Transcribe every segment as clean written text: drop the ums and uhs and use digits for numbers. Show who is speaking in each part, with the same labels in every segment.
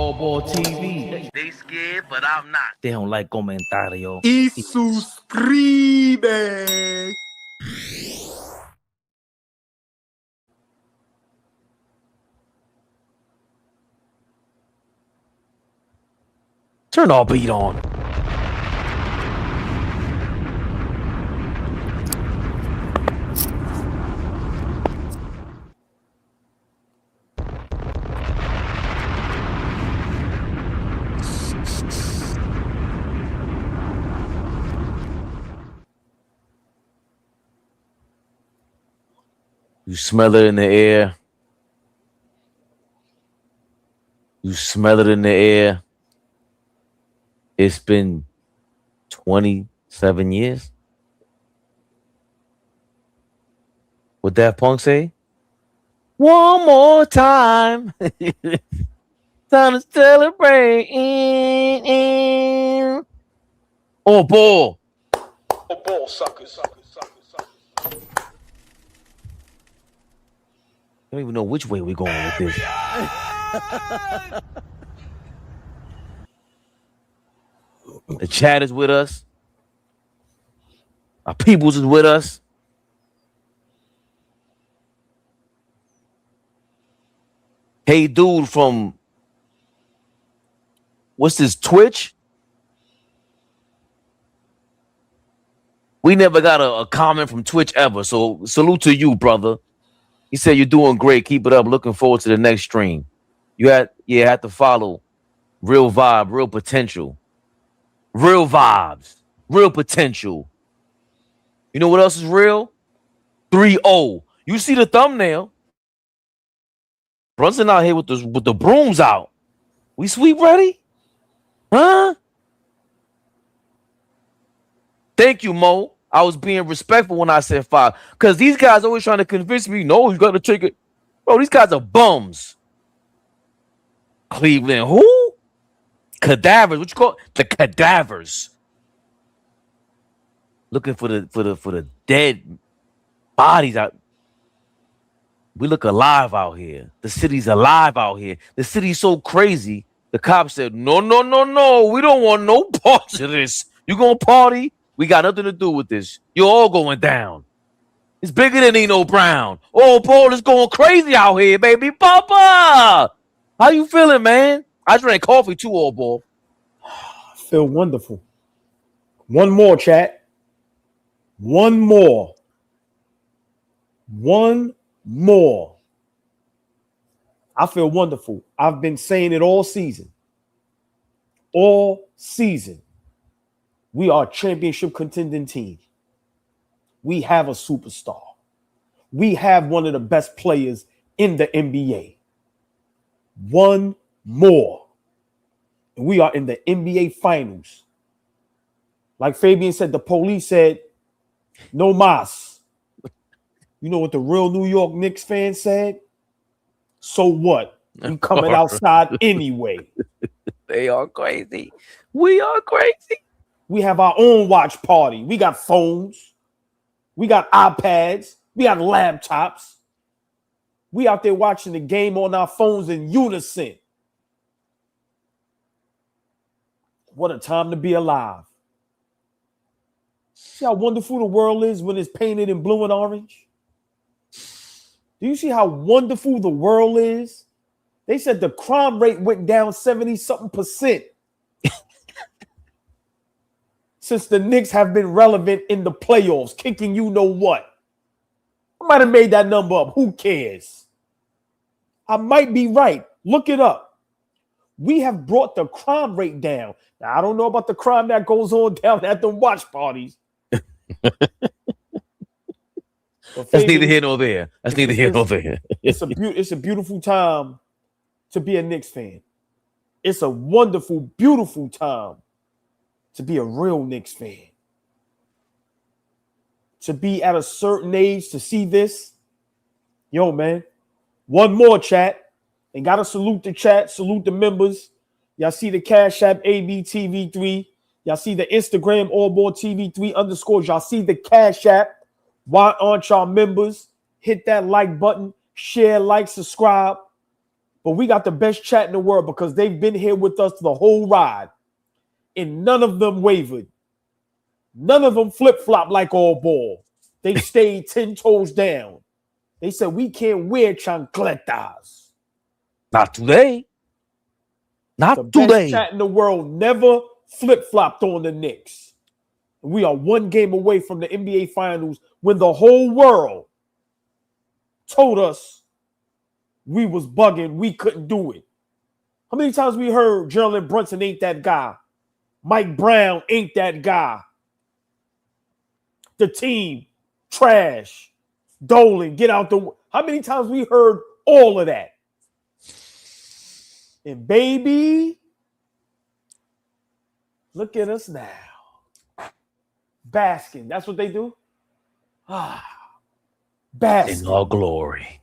Speaker 1: AllBall TV.
Speaker 2: They scared, but I'm not.
Speaker 1: They don't like comentario.
Speaker 3: Y suscribe.
Speaker 1: Turn our beat on. You smell it in the air. You smell it in the air. It's been 27 years. What Daft Punk say? One more time. Time to celebrate. Oh, ball.
Speaker 3: Oh, ball suckers.
Speaker 1: I don't even know which way we're going with this. The chat is with us. Our peoples is with us. Hey, dude from what's this, Twitch? We never got a comment from Twitch ever, so salute to you, brother. He said you're doing great. Keep it up. Looking forward to the next stream. You had to follow Real Vibe, Real Potential. Real vibes, real potential. You know what else is real? 3-0. You see the thumbnail. Brunson out here with the brooms out. We sweep ready? Huh? Thank you, Mo. I was being respectful when I said 5. Because these guys always trying to convince me, no, you got to take it. Bro, these guys are bums. Cleveland, who? Cadavers. What you call it? The cadavers. Looking for the dead bodies out. We look alive out here. The city's alive out here. The city's so crazy. The cops said, no. We don't want no parts of this. You gonna party? We got nothing to do with this. You're all going down. It's bigger than Nino Brown. Oh, Paul is going crazy out here, baby. Papa! How you feeling, man? I drank coffee too, AllBall.
Speaker 3: I feel wonderful. One more, chat. One more. I feel wonderful. I've been saying it all season. All season. We are a championship contending team. We have a superstar. We have one of the best players in the NBA. One more. And we are in the NBA Finals. Like Fabian said, the police said, no mas. You know what the real New York Knicks fan said? So what? We coming outside anyway.
Speaker 1: They are crazy. We are crazy.
Speaker 3: We have our own watch party. We got phones. We got iPads. We got laptops. We out there watching the game on our phones in unison. What a time to be alive. See how wonderful the world is when it's painted in blue and orange? Do you see how wonderful the world is? They said the crime rate went down 70-something% since the Knicks have been relevant in the playoffs, kicking you know what. I might have made that number up. Who cares? I might be right. Look it up. We have brought the crime rate down. Now, I don't know about the crime that goes on down at the watch parties.
Speaker 1: That's neither here nor there. That's neither here nor there.
Speaker 3: It's a beautiful time to be a Knicks fan. It's a wonderful, beautiful time to be a real Knicks fan. To be at a certain age to see this. Yo, man. One more, chat. And gotta salute the chat, salute the members. Y'all see the Cash App ABTV3. Y'all see the Instagram AllBall TV3 _. Y'all see the Cash App. Why aren't y'all members? Hit that like button, share, like, subscribe. but we got the best chat in the world because they've been here with us the whole ride, and none of them wavered. None of them flip-flop like AllBall. They stayed 10 toes down. They said, we can't wear chancletas.
Speaker 1: Not today. Not
Speaker 3: The
Speaker 1: today.
Speaker 3: best chat in the world never flip-flopped on the Knicks. We are one game away from the NBA Finals when the whole world told us we was bugging, we couldn't do it. How many times we heard Jalen Brunson ain't that guy? Mike Brown ain't that guy. The team, trash. Dolan, get out the... How many times we heard all of that? And baby, look at us now. Basking. That's what they do? Basking.
Speaker 1: In all glory.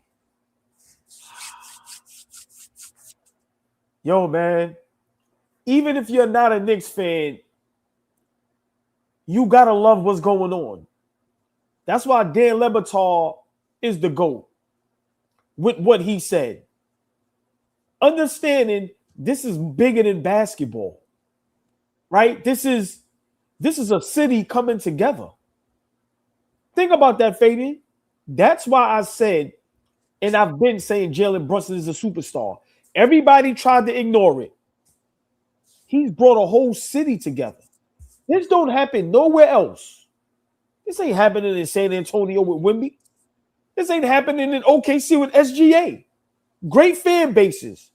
Speaker 3: Yo, man, even if you're not a Knicks fan, you got to love what's going on. That's why Dan Le Batard is the GOAT with what he said. Understanding this is bigger than basketball, right? This is a city coming together. Think about that, Fabian. That's why I said, and I've been saying Jalen Brunson is a superstar. Everybody tried to ignore it. He's brought a whole city together. This don't happen nowhere else. This ain't happening in San Antonio with Wemby. This ain't happening in OKC with SGA. Great fan bases.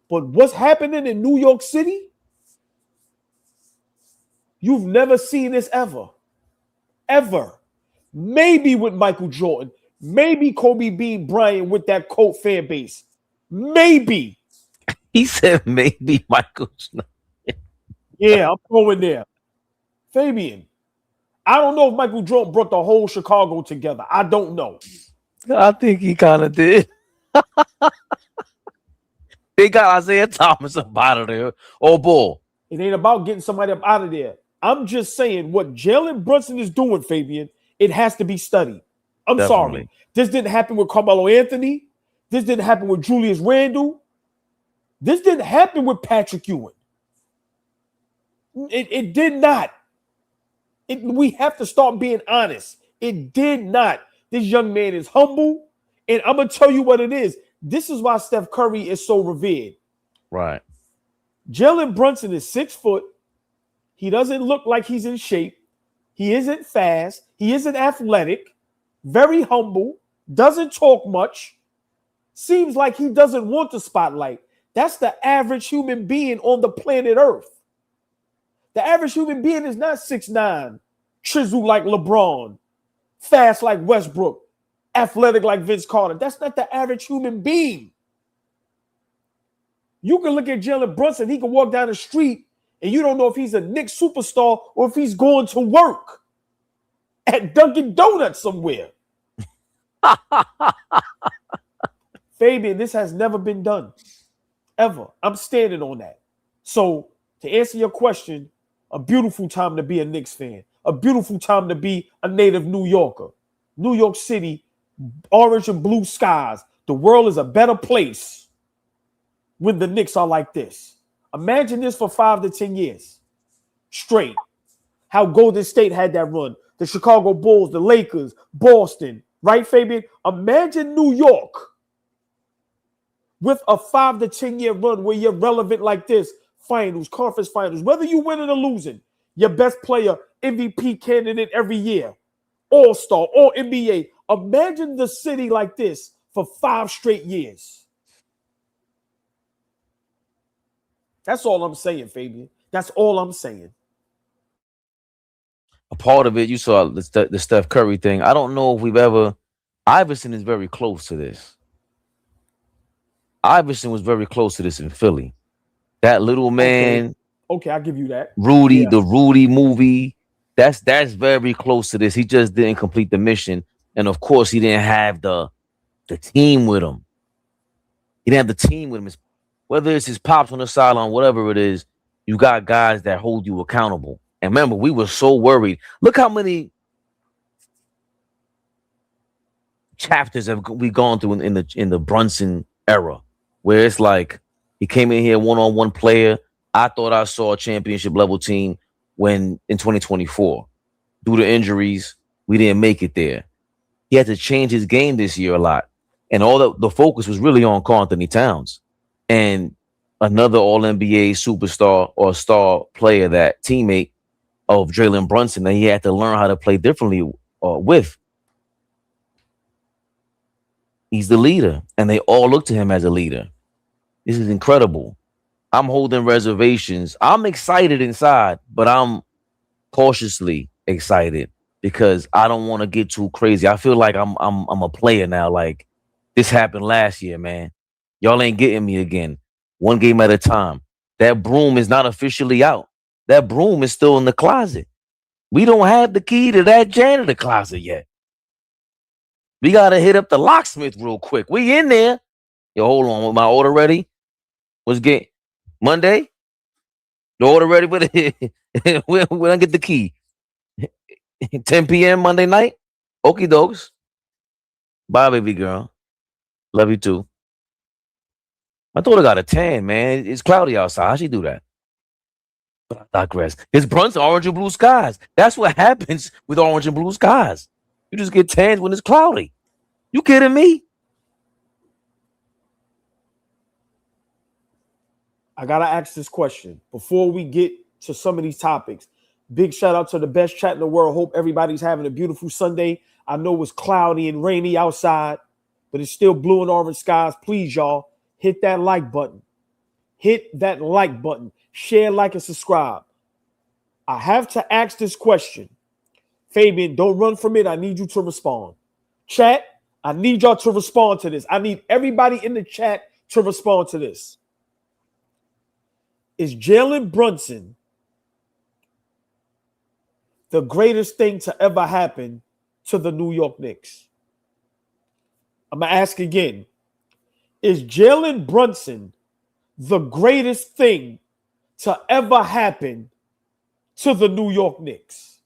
Speaker 3: But what's happening in New York City? You've never seen this ever. Ever. Maybe with Michael Jordan. Maybe Kobe Bean Bryant with that Colt fan base. Maybe.
Speaker 1: He said maybe Michael.
Speaker 3: Yeah, I'm going there. Fabian, I don't know if Michael Jordan brought the whole Chicago together. I don't know.
Speaker 1: I think he kind of did. They got Isaiah Thomas up out of there. Oh, boy.
Speaker 3: It ain't about getting somebody up out of there. I'm just saying what Jalen Brunson is doing, Fabian, it has to be studied. I'm sorry. This didn't happen with Carmelo Anthony. This didn't happen with Julius Randle. This didn't happen with Patrick Ewing. It did not. We have to start being honest. It did not. This young man is humble, and I'm going to tell you what it is. This is why Steph Curry is so revered.
Speaker 1: Right.
Speaker 3: Jalen Brunson is 6 foot. He doesn't look like he's in shape. He isn't fast. He isn't athletic. Very humble. Doesn't talk much. Seems like he doesn't want the spotlight. That's the average human being on the planet Earth. The average human being is not 6'9", chiseled like LeBron, fast like Westbrook, athletic like Vince Carter. That's not the average human being. You can look at Jalen Brunson. He can walk down the street and you don't know if he's a Knicks superstar or if he's going to work at Dunkin' Donuts somewhere. Fabian, this has never been done. Ever. I'm standing on that. So to answer your question, a beautiful time to be a Knicks fan. A beautiful time to be a native New Yorker. New York City, orange and blue skies. The world is a better place when the Knicks are like this. Imagine this for 5 to 10 years straight. How Golden State had that run. The Chicago Bulls, the Lakers, Boston. Right, Fabian? Imagine New York with a 5 to 10 year run where you're relevant like this. Finals, conference finals, whether you winning or losing, your best player, MVP candidate every year, All-Star, All-NBA. Imagine the city like this for 5 straight years. That's all I'm saying, Fabian. That's all I'm saying.
Speaker 1: A part of it, you saw the Steph Curry thing. I don't know if we've ever... Iverson is very close to this. Iverson was very close to this in Philly. That little man...
Speaker 3: Okay, I'll give you that.
Speaker 1: Rudy, yeah. The Rudy movie, that's very close to this. He just didn't complete the mission. And of course, he didn't have the team with him. He didn't have the team with him. Whether it's his pops on the sideline, whatever it is, you got guys that hold you accountable. And remember, we were so worried. Look how many chapters have we gone through in the Brunson era. where it's like he came in here one-on-one player. I thought I saw a championship level team when in 2024. Due to injuries, we didn't make it there. He had to change his game this year a lot. And all the focus was really on Karl Anthony Towns and another All NBA superstar or star player, that teammate of Jalen Brunson, that he had to learn how to play differently with. He's the leader, and they all look to him as a leader. This is incredible. I'm holding reservations. I'm excited inside, but I'm cautiously excited because I don't want to get too crazy. I feel like I'm a player now. Like, this happened last year, man. Y'all ain't getting me again. One game at a time. That broom is not officially out. That broom is still in the closet. We don't have the key to that janitor closet yet. We gotta hit up the locksmith real quick. We in there. Yo, hold on. Was my order ready? What's get Monday? The order ready? When I get the key? 10 p.m. Monday night? Okie dokes. Bye, baby girl. Love you too. My daughter got a tan, man. It's cloudy outside. How she do that? But I digress. It's Brunson, orange and blue skies. That's what happens with orange and blue skies. You just get tans when it's cloudy. You kidding me?
Speaker 3: I gotta ask this question before we get to some of these topics. Big shout out to the best chat in the world. Hope everybody's having a beautiful Sunday. I know it's cloudy and rainy outside, but it's still blue and orange skies. Please, y'all, hit that like button. Hit that like button. Share, like, and subscribe. I have to ask this question. Fabian, don't run from it. I need you to respond. Chat, I need y'all to respond to this. I need everybody in the chat to respond to this. Is Jalen Brunson the greatest thing to ever happen to the New York Knicks? I'm going to ask again. Is Jalen Brunson the greatest thing to ever happen to the New York Knicks?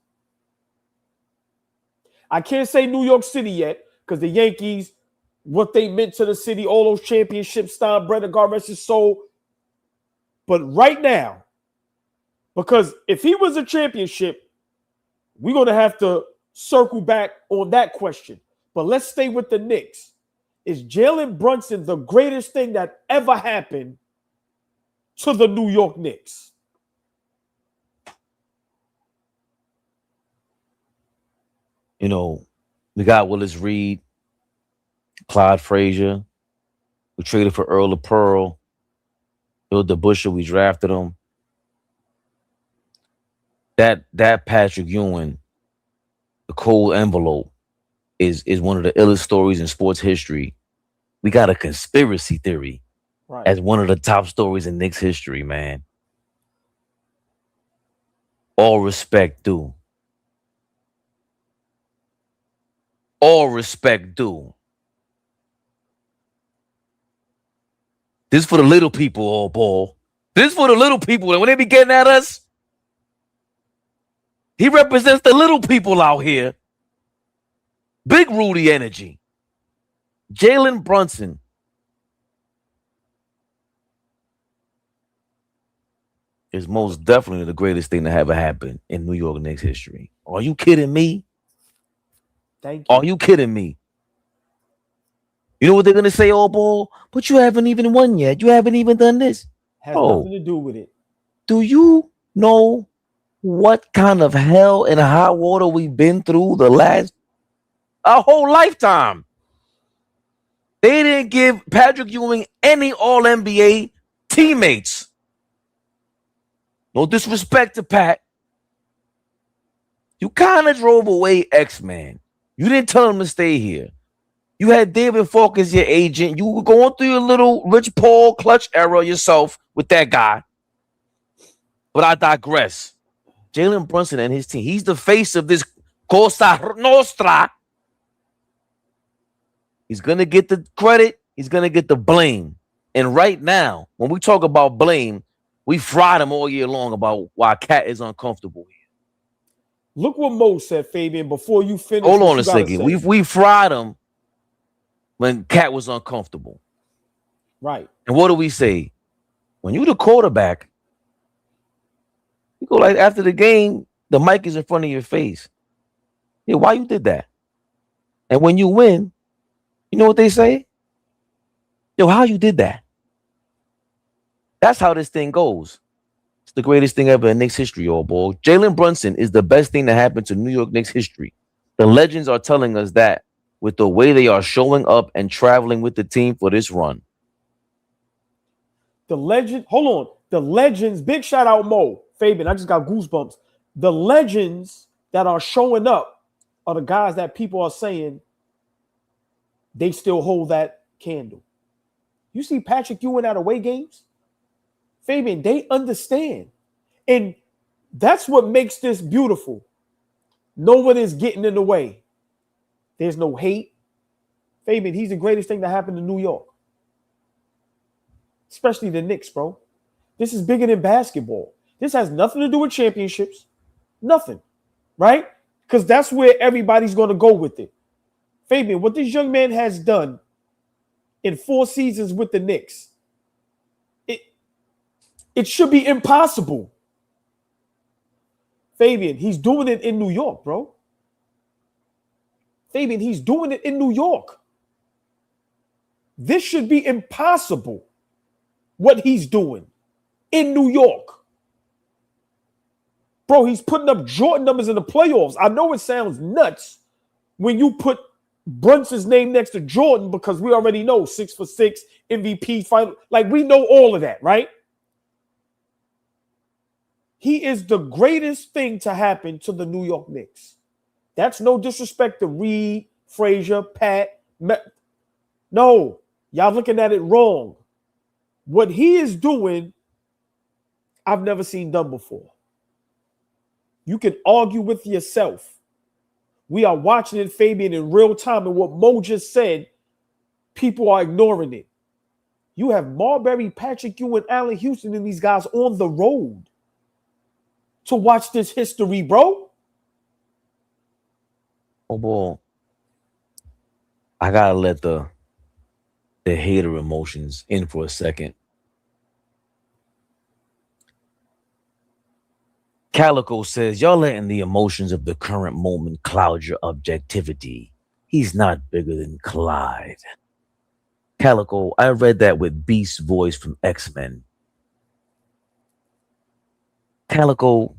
Speaker 3: I can't say New York City yet because the Yankees, what they meant to the city, all those championships, Steinbrenner, God rest his soul. But right now, because if he was a championship, we're going to have to circle back on that question. But let's stay with the Knicks. Is Jalen Brunson the greatest thing that ever happened to the New York Knicks?
Speaker 1: You know, we got Willis Reed, Clyde Frazier. We traded for Earl of Pearl. Bill DeBuscher, we drafted him. That Patrick Ewing, the cold envelope, is one of the illest stories in sports history. We got a conspiracy theory as one of the top stories in Knicks history, man. All respect due. All respect due. This for the little people, AllBall. This for the little people. And when they be getting at us, he represents the little people out here. Big Rudy energy. Jalen Brunson. Is most definitely the greatest thing to ever happen in New York Knicks history. Are you kidding me?
Speaker 3: Thank you.
Speaker 1: Are you kidding me? You know what they're going to say, AllBall? But you haven't even won yet. You haven't even done this.
Speaker 3: Has nothing to do with it.
Speaker 1: Do you know what kind of hell and hot water we've been through our whole lifetime? They didn't give Patrick Ewing any All-NBA teammates. No disrespect to Pat. You kind of drove away X-Man. You didn't tell him to stay here. You had David Falk as your agent. You were going through your little Rich Paul clutch era yourself with that guy. But I digress. Jalen Brunson and his team. He's the face of this Cosa Nostra. He's going to get the credit. He's going to get the blame. And right now, when we talk about blame, we fried him all year long about why Cat is uncomfortable here.
Speaker 3: Look what Mo said, Fabian, before you finish.
Speaker 1: Hold on a second. We fried him when Cat was uncomfortable.
Speaker 3: Right.
Speaker 1: And what do we say? When you the quarterback, you go like after the game, the mic is in front of your face. Yeah, why you did that? And when you win, you know what they say? Yo, how you did that? That's how this thing goes. It's the greatest thing ever in Knicks history, old boy. Jalen Brunson is the best thing that happened to New York Knicks history. The legends are telling us that with the way they are showing up and traveling with the team for this run.
Speaker 3: The legend, hold on. The legends, big shout out Mo. Fabian, I just got goosebumps. The legends that are showing up are the guys that people are saying they still hold that candle. You see Patrick Ewing at away games? Fabian, they understand. And that's what makes this beautiful. No one is getting in the way. There's no hate. Fabian, he's the greatest thing that happened to New York. Especially the Knicks, bro. This is bigger than basketball. This has nothing to do with championships. Nothing. Right? Because that's where everybody's going to go with it. Fabian, what this young man has done in 4 seasons with the Knicks, it should be impossible. Fabian, he's doing it in New York, bro. Fabian, he's doing it in New York. This should be impossible, what he's doing in New York. Bro, he's putting up Jordan numbers in the playoffs. I know it sounds nuts when you put Brunson's name next to Jordan because we already know 6 for 6, MVP, final. Like, we know all of that, right? He is the greatest thing to happen to the New York Knicks. That's no disrespect to Reed, Frazier, Pat. No, y'all looking at it wrong. What he is doing, I've never seen done before. You can argue with yourself. We are watching it, Fabian, in real time. And what Mo just said, people are ignoring it. You have Marbury, Patrick Ewing, Allen Houston, and these guys on the road to watch this history, bro.
Speaker 1: Oh, boy. I got to let the hater emotions in for a second. Calico says, y'all letting the emotions of the current moment cloud your objectivity. He's not bigger than Clyde. Calico, I read that with Beast's voice from X-Men. Calico,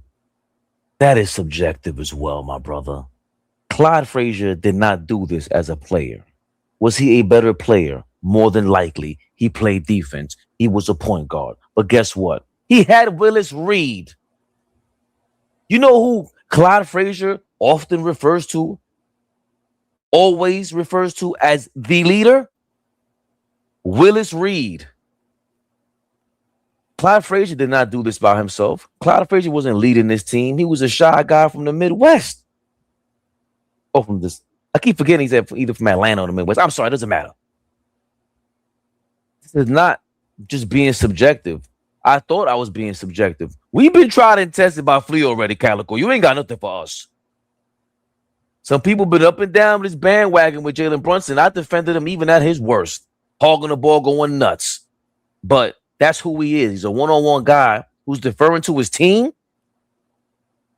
Speaker 1: that is subjective as well, my brother. Clyde Frazier did not do this as a player. Was he a better player? More than likely. He played defense. He was a point guard. But guess what? He had Willis Reed. You know who Clyde Frazier often refers to, always refers to as the leader? Willis Reed. Clyde Frazier did not do this by himself. Clyde Frazier wasn't leading this team. He was a shy guy from the Midwest. Oh, from this. I keep forgetting he's either from Atlanta or the Midwest. I'm sorry, it doesn't matter. This is not just being subjective. I thought I was being subjective. We've been tried and tested by Flea already, Calico. You ain't got nothing for us. Some people been up and down this bandwagon with Jalen Brunson. I defended him even at his worst. Hogging the ball, going nuts. But that's who he is. He's a one-on-one guy who's deferring to his team.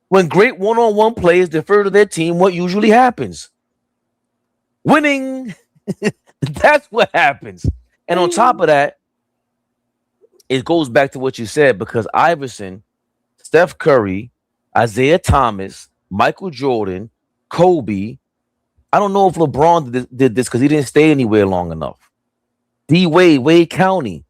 Speaker 1: When great one-on-one players defer to their team, what usually happens? Winning. That's what happens. And on top of that, it goes back to what you said, because Iverson, Steph Curry, Isaiah Thomas, Michael Jordan, Kobe. I don't know if LeBron did this because he didn't stay anywhere long enough. D. Wade, Wade County.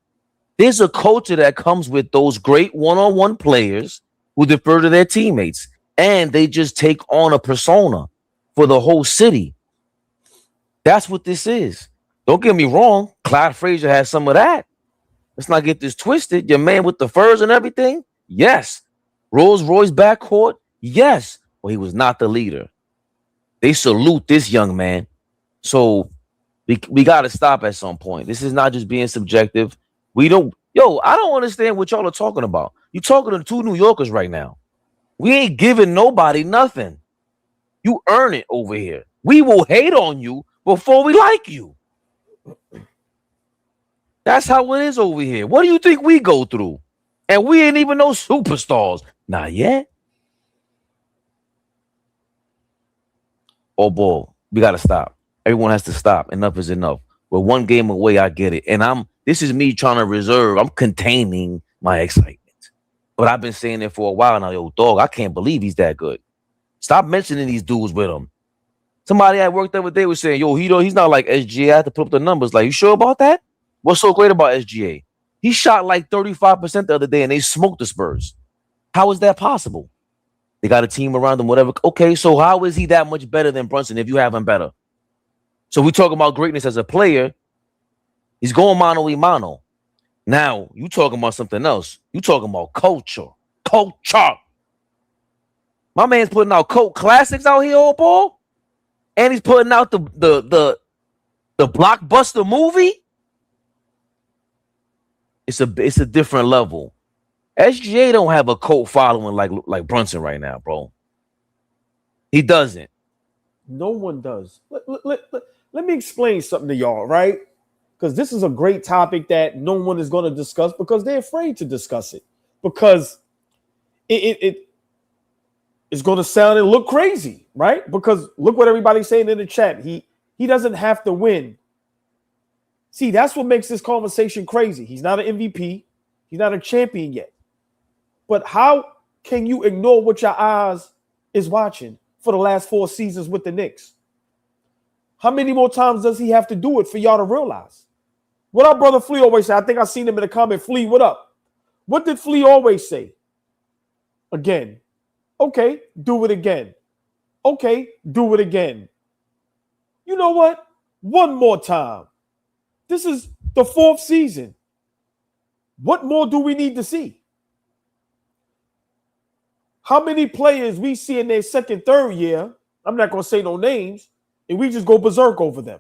Speaker 1: There's a culture that comes with those great one-on-one players who defer to their teammates, and they just take on a persona for the whole city. That's what this is. Don't get me wrong. Clyde Frazier has some of that. Let's not get this twisted. Your man with the furs and everything? Yes. Rolls Royce backcourt? Yes. Well, he was not the leader. They salute this young man. So we got to stop at some point. This is not just being subjective. I don't understand what y'all are talking about. You're talking to 2 New Yorkers right now. We ain't giving nobody nothing. You earn it over here. We will hate on you before we like you. That's how it is over here. What do you think we go through? And we ain't even no superstars. Not yet. Oh, boy, we got to stop. Everyone has to stop. Enough is enough. We're one game away. I get it. And this is me trying to reserve. I'm containing my excitement. But I've been saying it for a while now. Yo, dog, I can't believe he's that good. Stop mentioning these dudes with him. Somebody at work the other day was saying, yo, he's not like SGA. I have to put up the numbers. Like, you sure about that? What's so great about SGA? He shot like 35% the other day and they smoked the Spurs. How is that possible? They got a team around him, whatever. Okay, so how is he that much better than Brunson if you have him better? So we talking about greatness as a player. He's going mano a mano. Now, you talking about something else. You talking about culture. Culture. My man's putting out cult classics out here, old ball. And he's putting out the blockbuster movie. It's a different level. SGA don't have a cult following like Brunson right now, bro. He doesn't.
Speaker 3: No one does. Let me explain something to y'all, right? Because this is a great topic that no one is going to discuss because they're afraid to discuss it. Because it's going to sound and look crazy, right? Because look what everybody's saying in the chat. He doesn't have to win. See, that's what makes this conversation crazy. He's not an MVP. He's not a champion yet. But how can you ignore what your eyes is watching for the last 4 seasons with the Knicks? How many more times does he have to do it for y'all to realize? What our brother Flea always say, I think I seen him in the comment, Flea, what up? What did Flea always say? Again. Okay, do it again. Okay, do it again. You know what? One more time. This is the 4th season. What more do we need to see? How many players we see in their second, third year, I'm not going to say no names, and we just go berserk over them.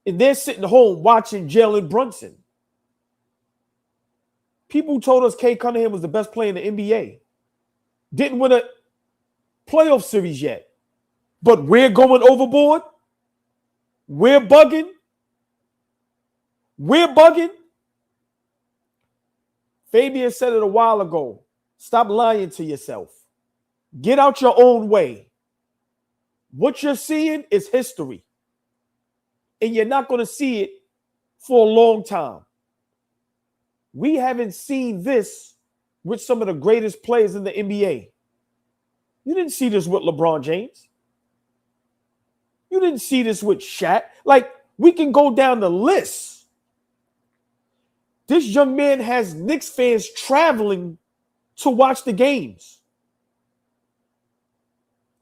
Speaker 3: And they're sitting home watching Jalen Brunson. People told us Kay Cunningham was the best player in the NBA. Didn't win a playoff series yet. But we're going overboard. We're bugging. We're bugging. Fabian said it a while ago. Stop lying to yourself. Get out your own way. What you're seeing is history. And you're not going to see it for a long time. We haven't seen this with some of the greatest players in the NBA. You didn't see this with LeBron James. You didn't see this with Shaq. Like, we can go down the list. This young man has Knicks fans traveling to watch the games.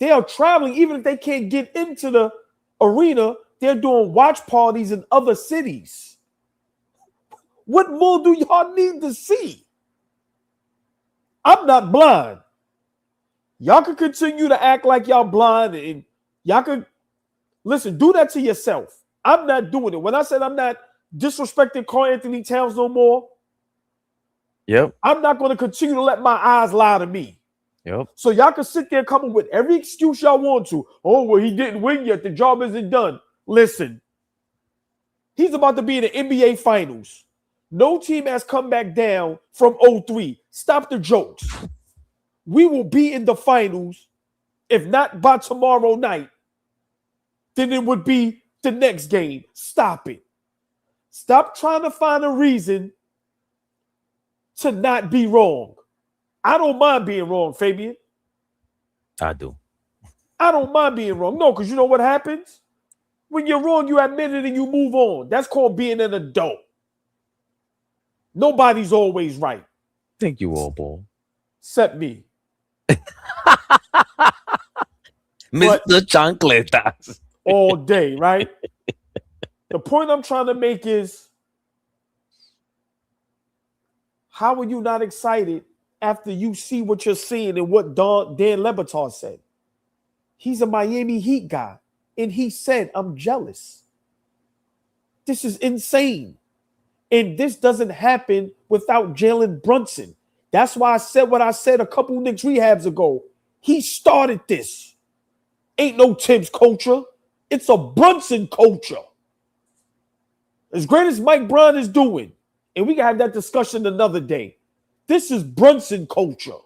Speaker 3: They are traveling, even if they can't get into the arena, they're doing watch parties in other cities. What more do y'all need to see? I'm not blind. Y'all can continue to act like y'all blind and y'all can, listen, do that to yourself. I'm not doing it. When I said I'm not disrespecting Karl Anthony Towns no more,
Speaker 1: yep,
Speaker 3: I'm not going to continue to let my eyes lie to me.
Speaker 1: Yep.
Speaker 3: So y'all can sit there coming with every excuse y'all want to. Oh, well, he didn't win yet. The job isn't done. Listen, he's about to be in the NBA Finals. No team has come back down from 0-3. Stop the jokes. We will be in the finals, if not by tomorrow night, then it would be the next game. Stop it. Stop trying to find a reason to not be wrong. I don't mind being wrong, Fabian.
Speaker 1: I do.
Speaker 3: I don't mind being wrong. No, because you know what happens? When you're wrong, you admit it and you move on. That's called being an adult. Nobody's always right.
Speaker 1: Thank you, AllBall.
Speaker 3: Except me.
Speaker 1: Mr. Chancletas.
Speaker 3: All day, right? The point I'm trying to make is, how are you not excited after you see what you're seeing and what Dan Le Batard said? He's a Miami Heat guy, and he said, I'm jealous. This is insane. And this doesn't happen without Jalen Brunson. That's why I said what I said a couple Knicks rehabs ago. He started this. Ain't no Tibbs culture. It's a Brunson culture. As great as Mike Brown is doing, and we can have that discussion another day, this is Brunson culture.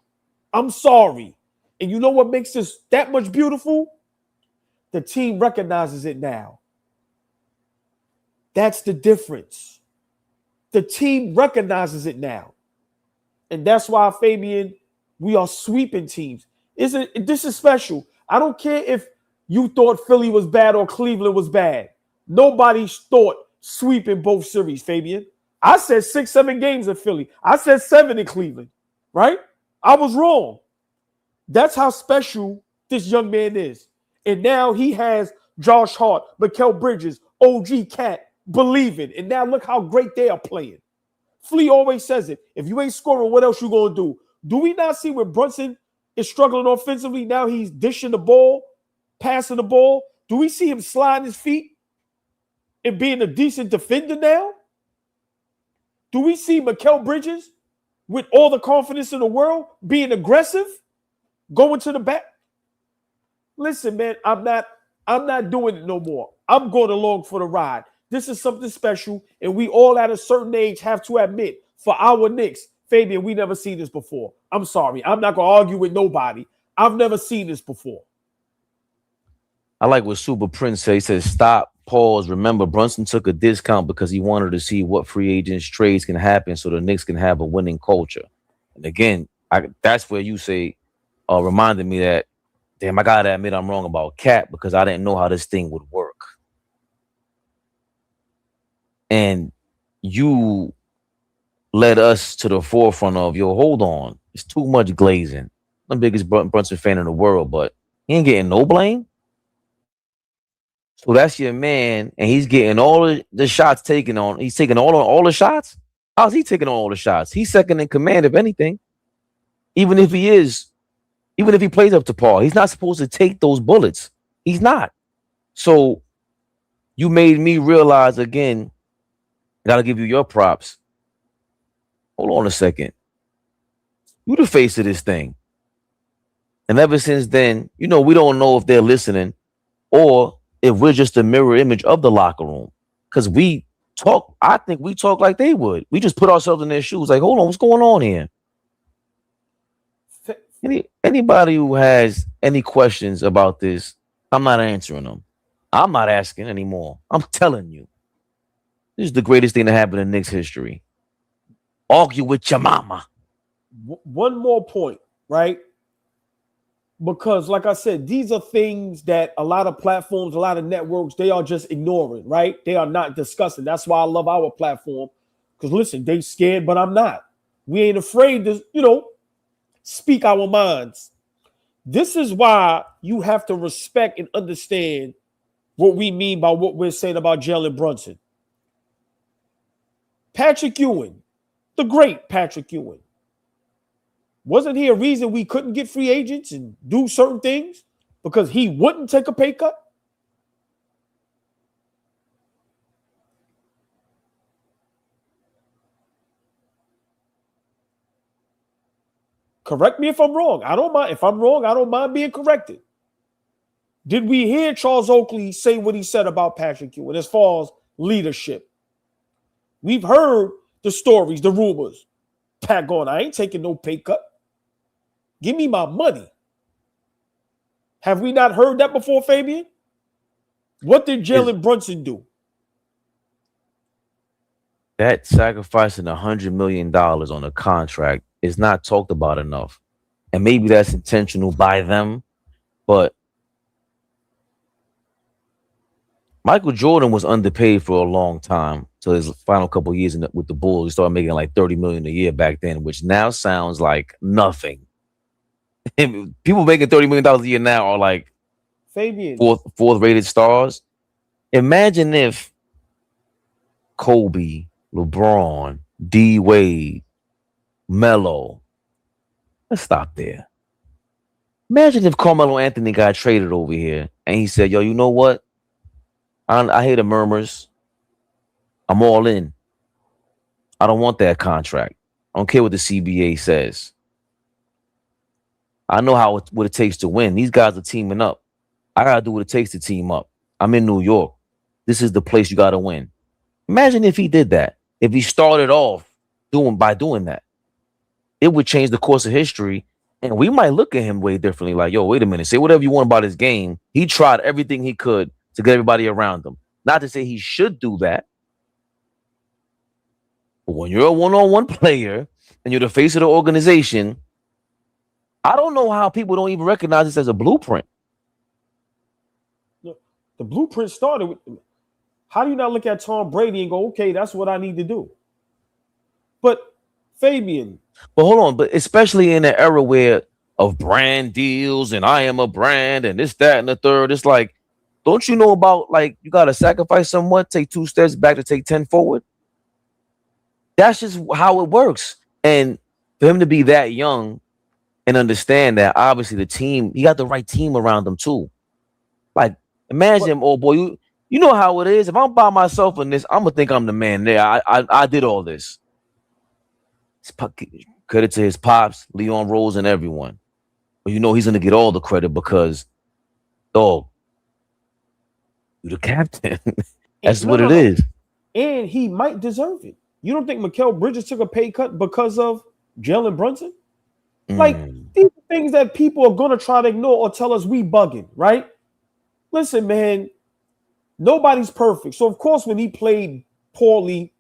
Speaker 3: I'm sorry. And you know what makes this that much beautiful? The team recognizes it now. That's the difference. The team recognizes it now. And that's why, Fabian, we are sweeping teams. This is special. I don't care if you thought Philly was bad or Cleveland was bad. Nobody thought sweeping both series, Fabian. I said 6-7 games in Philly. I said 7 in Cleveland, right? I was wrong. That's how special this young man is. And now he has Josh Hart, Mikal Bridges, OG Cat believing. And now look how great they are playing. Flea always says it. If you ain't scoring, what else you going to do? Do we not see when Brunson is struggling offensively? Now he's dishing the ball, passing the ball. Do we see him sliding his feet and being a decent defender now? Do we see Mikal Bridges with all the confidence in the world being aggressive, going to the back? Listen, man, I'm not doing it no more. I'm going along for the ride. This is something special, and we all at a certain age have to admit, for our Knicks, Fabian, we never seen this before. I'm sorry. I'm not going to argue with nobody. I've never seen this before.
Speaker 1: I like what Super Prince said. He says, stop, pause. Remember, Brunson took a discount because he wanted to see what free agents trades can happen so the Knicks can have a winning culture. And again, that's where you say, reminded me that, damn, I got to admit I'm wrong about Cat because I didn't know how this thing would work. And you led us to the forefront of, yo, hold on. It's too much glazing. I'm the biggest Brunson fan in the world, but he ain't getting no blame. So that's your man, and he's getting all the shots taken on. He's taking all the shots. How's he taking on all the shots? He's second in command, if anything. Even if he plays up to par, he's not supposed to take those bullets. He's not. So you made me realize again, I gotta give you your props. Hold on a second. You the face of this thing. And ever since then, we don't know if they're listening or if we're just a mirror image of the locker room. Because I think we talk like they would. We just put ourselves in their shoes like, hold on, what's going on here? Anybody who has any questions about this, I'm not answering them. I'm not asking anymore. I'm telling you. This is the greatest thing to happen in Knicks history. Argue with your mama.
Speaker 3: One more point, right? Because, like I said, these are things that a lot of platforms, a lot of networks, they are just ignoring, right? They are not discussing. That's why I love our platform. Because, listen, they scared, but I'm not. We ain't afraid to, speak our minds. This is why you have to respect and understand what we mean by what we're saying about Jalen Brunson. Patrick Ewing, the great Patrick Ewing. Wasn't he a reason we couldn't get free agents and do certain things? Because he wouldn't take a pay cut? Correct me if I'm wrong. I don't mind. If I'm wrong, I don't mind being corrected. Did we hear Charles Oakley say what he said about Patrick Ewing as far as leadership? We've heard the stories, the rumors. Pat going, I ain't taking no pay cut. Give me my money. Have we not heard that before, Fabian? What did Jalen Brunson do?
Speaker 1: That sacrificing $100 million on a contract is not talked about enough. And maybe that's intentional by them, but Michael Jordan was underpaid for a long time. So his final couple of years with the Bulls, he started making like $30 million a year back then, which now sounds like nothing. People making $30 million a year now are like
Speaker 3: Fabian,
Speaker 1: fourth rated stars. Imagine if Kobe, LeBron, D Wade, Melo. Let's stop there. Imagine if Carmelo Anthony got traded over here and he said, yo, you know what? I hear the murmurs. I'm all in. I don't want that contract. I don't care what the CBA says. I know what it takes to win. These guys are teaming up. I got to do what it takes to team up. I'm in New York. This is the place you got to win. Imagine if he did that. If he started off doing that, it would change the course of history. And we might look at him way differently. Like, yo, wait a minute. Say whatever you want about his game. He tried everything he could to get everybody around him. Not to say he should do that. But when you're a one-on-one player and you're the face of the organization, I don't know how people don't even recognize this as a blueprint.
Speaker 3: The blueprint started with. How do you not look at Tom Brady and go, okay, that's what I need to do? But Fabian.
Speaker 1: But hold on, but especially in the era where of brand deals and I am a brand and this, that, and the third, it's like, don't you know about like you gotta sacrifice somewhat, take 2 steps back to take 10 forward? That's just how it works. And for him to be that young and understand that obviously the team, he got the right team around him too. Like, imagine, oh boy, you know how it is. If I'm by myself in this, I'm gonna think I'm the man there. I did all this. Credit to his pops, Leon Rose, and everyone. But you know he's gonna get all the credit because, dog, you're the captain. That's what it is.
Speaker 3: And he might deserve it. You don't think Mikal Bridges took a pay cut because of Jalen Brunson? Like, these are things that people are gonna try to ignore or tell us we bugging, right? Listen, man. Nobody's perfect. So, of course, when he played poorly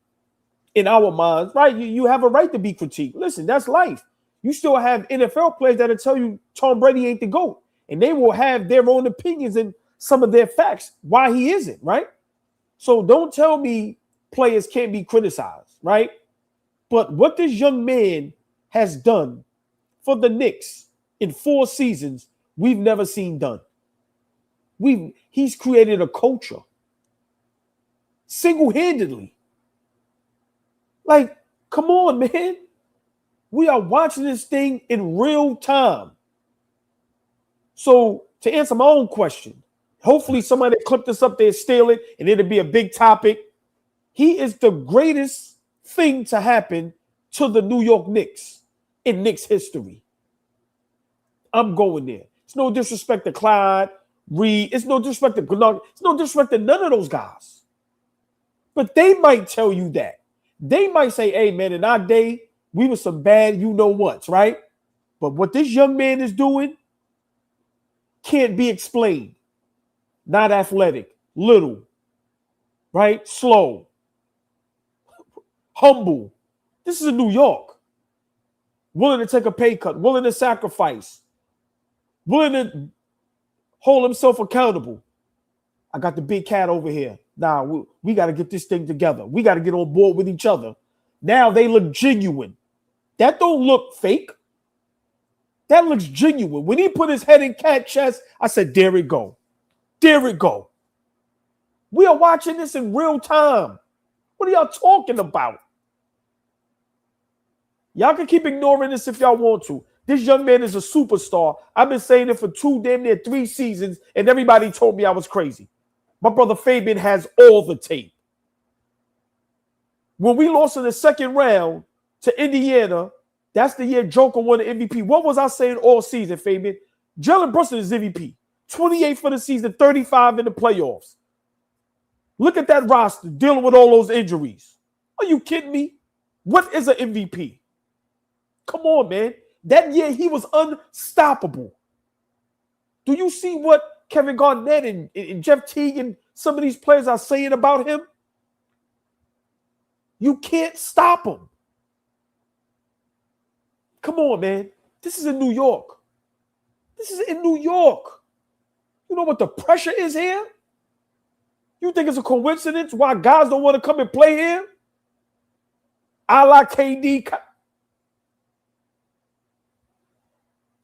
Speaker 3: in our minds, right, you have a right to be critiqued. Listen, that's life. You still have NFL players that'll tell you Tom Brady ain't the GOAT. And they will have their own opinions and some of their facts why he isn't, right? So don't tell me players can't be criticized, right? But what this young man has done for the Knicks in 4 seasons, we've never seen done. He's created a culture. Single-handedly. Like, come on, man. We are watching this thing in real time. So, to answer my own question, hopefully somebody clip this up there, steal it, and it'll be a big topic. He is the greatest thing to happen to the New York Knicks in Knicks history. I'm going there. It's no disrespect to Clyde, Reed. It's no disrespect to Gennard. It's no disrespect to none of those guys. But they might tell you that. They might say, hey, man, in our day, we were some bad you-know-whats, right? But what this young man is doing can't be explained. Not athletic, little, right? Slow, humble. This is New York. Willing to take a pay cut, willing to sacrifice, willing to hold himself accountable. I got the big cat over here. Nah, we got to get this thing together. We got to get on board with each other. Now they look genuine. That don't look fake. That looks genuine. When he put his head in cat chest, I said, there it go. There it go. We are watching this in real time. What are y'all talking about? Y'all can keep ignoring this if y'all want to. This young man is a superstar. I've been saying it for 2, damn near 3 seasons, and everybody told me I was crazy. My brother Fabian has all the tape. When we lost in the second round to Indiana, that's the year Joker won the MVP. What was I saying all season, Fabian? Jalen Brunson is MVP. 28 for the season, 35 in the playoffs. Look at that roster dealing with all those injuries. Are you kidding me? What is an MVP? Come on, man. That year, he was unstoppable. Do you see what Kevin Garnett and Jeff Teague and some of these players are saying about him? You can't stop him. Come on, man. This is in New York. This is in New York. You know what the pressure is here? You think it's a coincidence why guys don't want to come and play here? A la KD.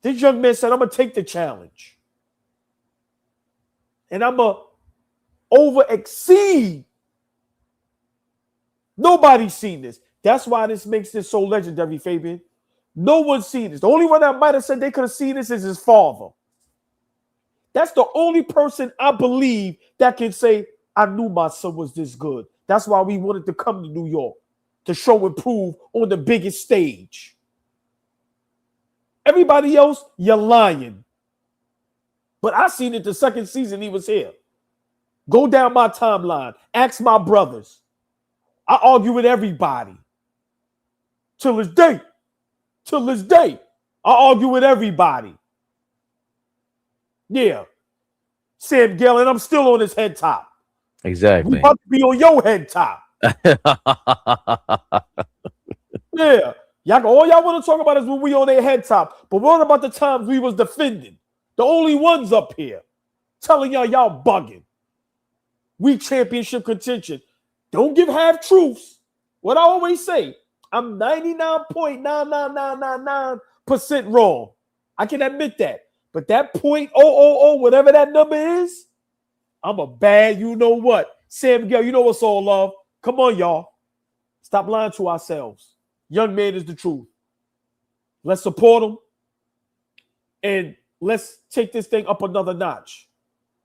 Speaker 3: This young man said, I'm going to take the challenge. And I'm going to over-exceed. Nobody's seen this. That's why this makes this so legendary, Fabian. No one's seen this. The only one that might have said they could have seen this is his father. That's the only person I believe that can say, I knew my son was this good. That's why we wanted to come to New York, to show and prove on the biggest stage. Everybody else, you're lying. But I seen it the second season he was here. Go down my timeline. Ask my brothers. I argue with everybody. Till this day. Till this day. I argue with everybody. Yeah. Sam Galen, I'm still on his head top. We
Speaker 1: Exactly.
Speaker 3: about to be on your head top. Yeah. All y'all want to talk about is when we on their head top. But what about the times we was defending? The only ones up here telling y'all bugging. We championship contention. Don't give half truths. What I always say, I'm 99.99999% wrong. I can admit that. But that .000, whatever that number is, I'm a bad you know what. Sam Miguel, you know what's all love. Come on, y'all. Stop lying to ourselves. Young man is the truth. Let's support him. And let's take this thing up another notch.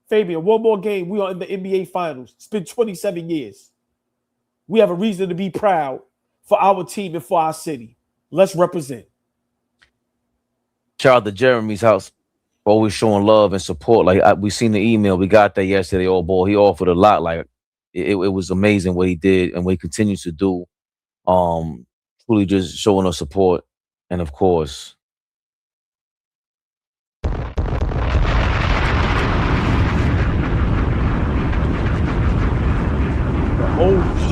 Speaker 3: Fabian, one more game. We are in the NBA Finals. It's been 27 years. We have a reason to be proud for our team and for our city. Let's represent.
Speaker 1: Shout out to Jeremy's house. Always showing love and support. Like we seen the email. We got that yesterday. AllBall. He offered a lot. Like it was amazing what he did and what he continues to do. Truly just showing us support. And of course,
Speaker 3: OG.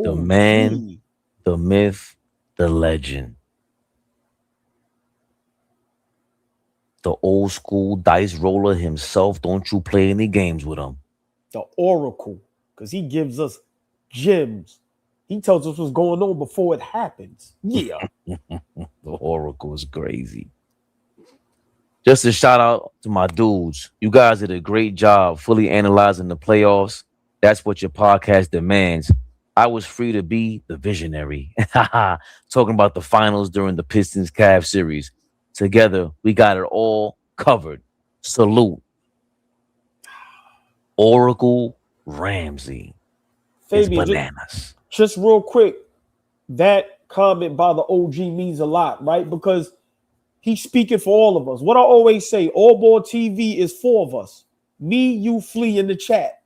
Speaker 1: the man, the myth, the legend. The old school dice roller himself. Don't you play any games with him.
Speaker 3: The Oracle. Because he gives us gems. He tells us what's going on before it happens. Yeah.
Speaker 1: The Oracle is crazy. Just a shout out to my dudes. You guys did a great job fully analyzing the playoffs. That's what your podcast demands. I was free to be the visionary. Talking about the finals during the Pistons Cavs series. Together, we got it all covered. Salute. Oracle Ramsey. It's
Speaker 3: Fabian,
Speaker 1: bananas.
Speaker 3: just real quick, that comment by the OG means a lot, right? Because he's speaking for all of us. What I always say, AllBall TV is four of us. Me, you, Flea in the chat.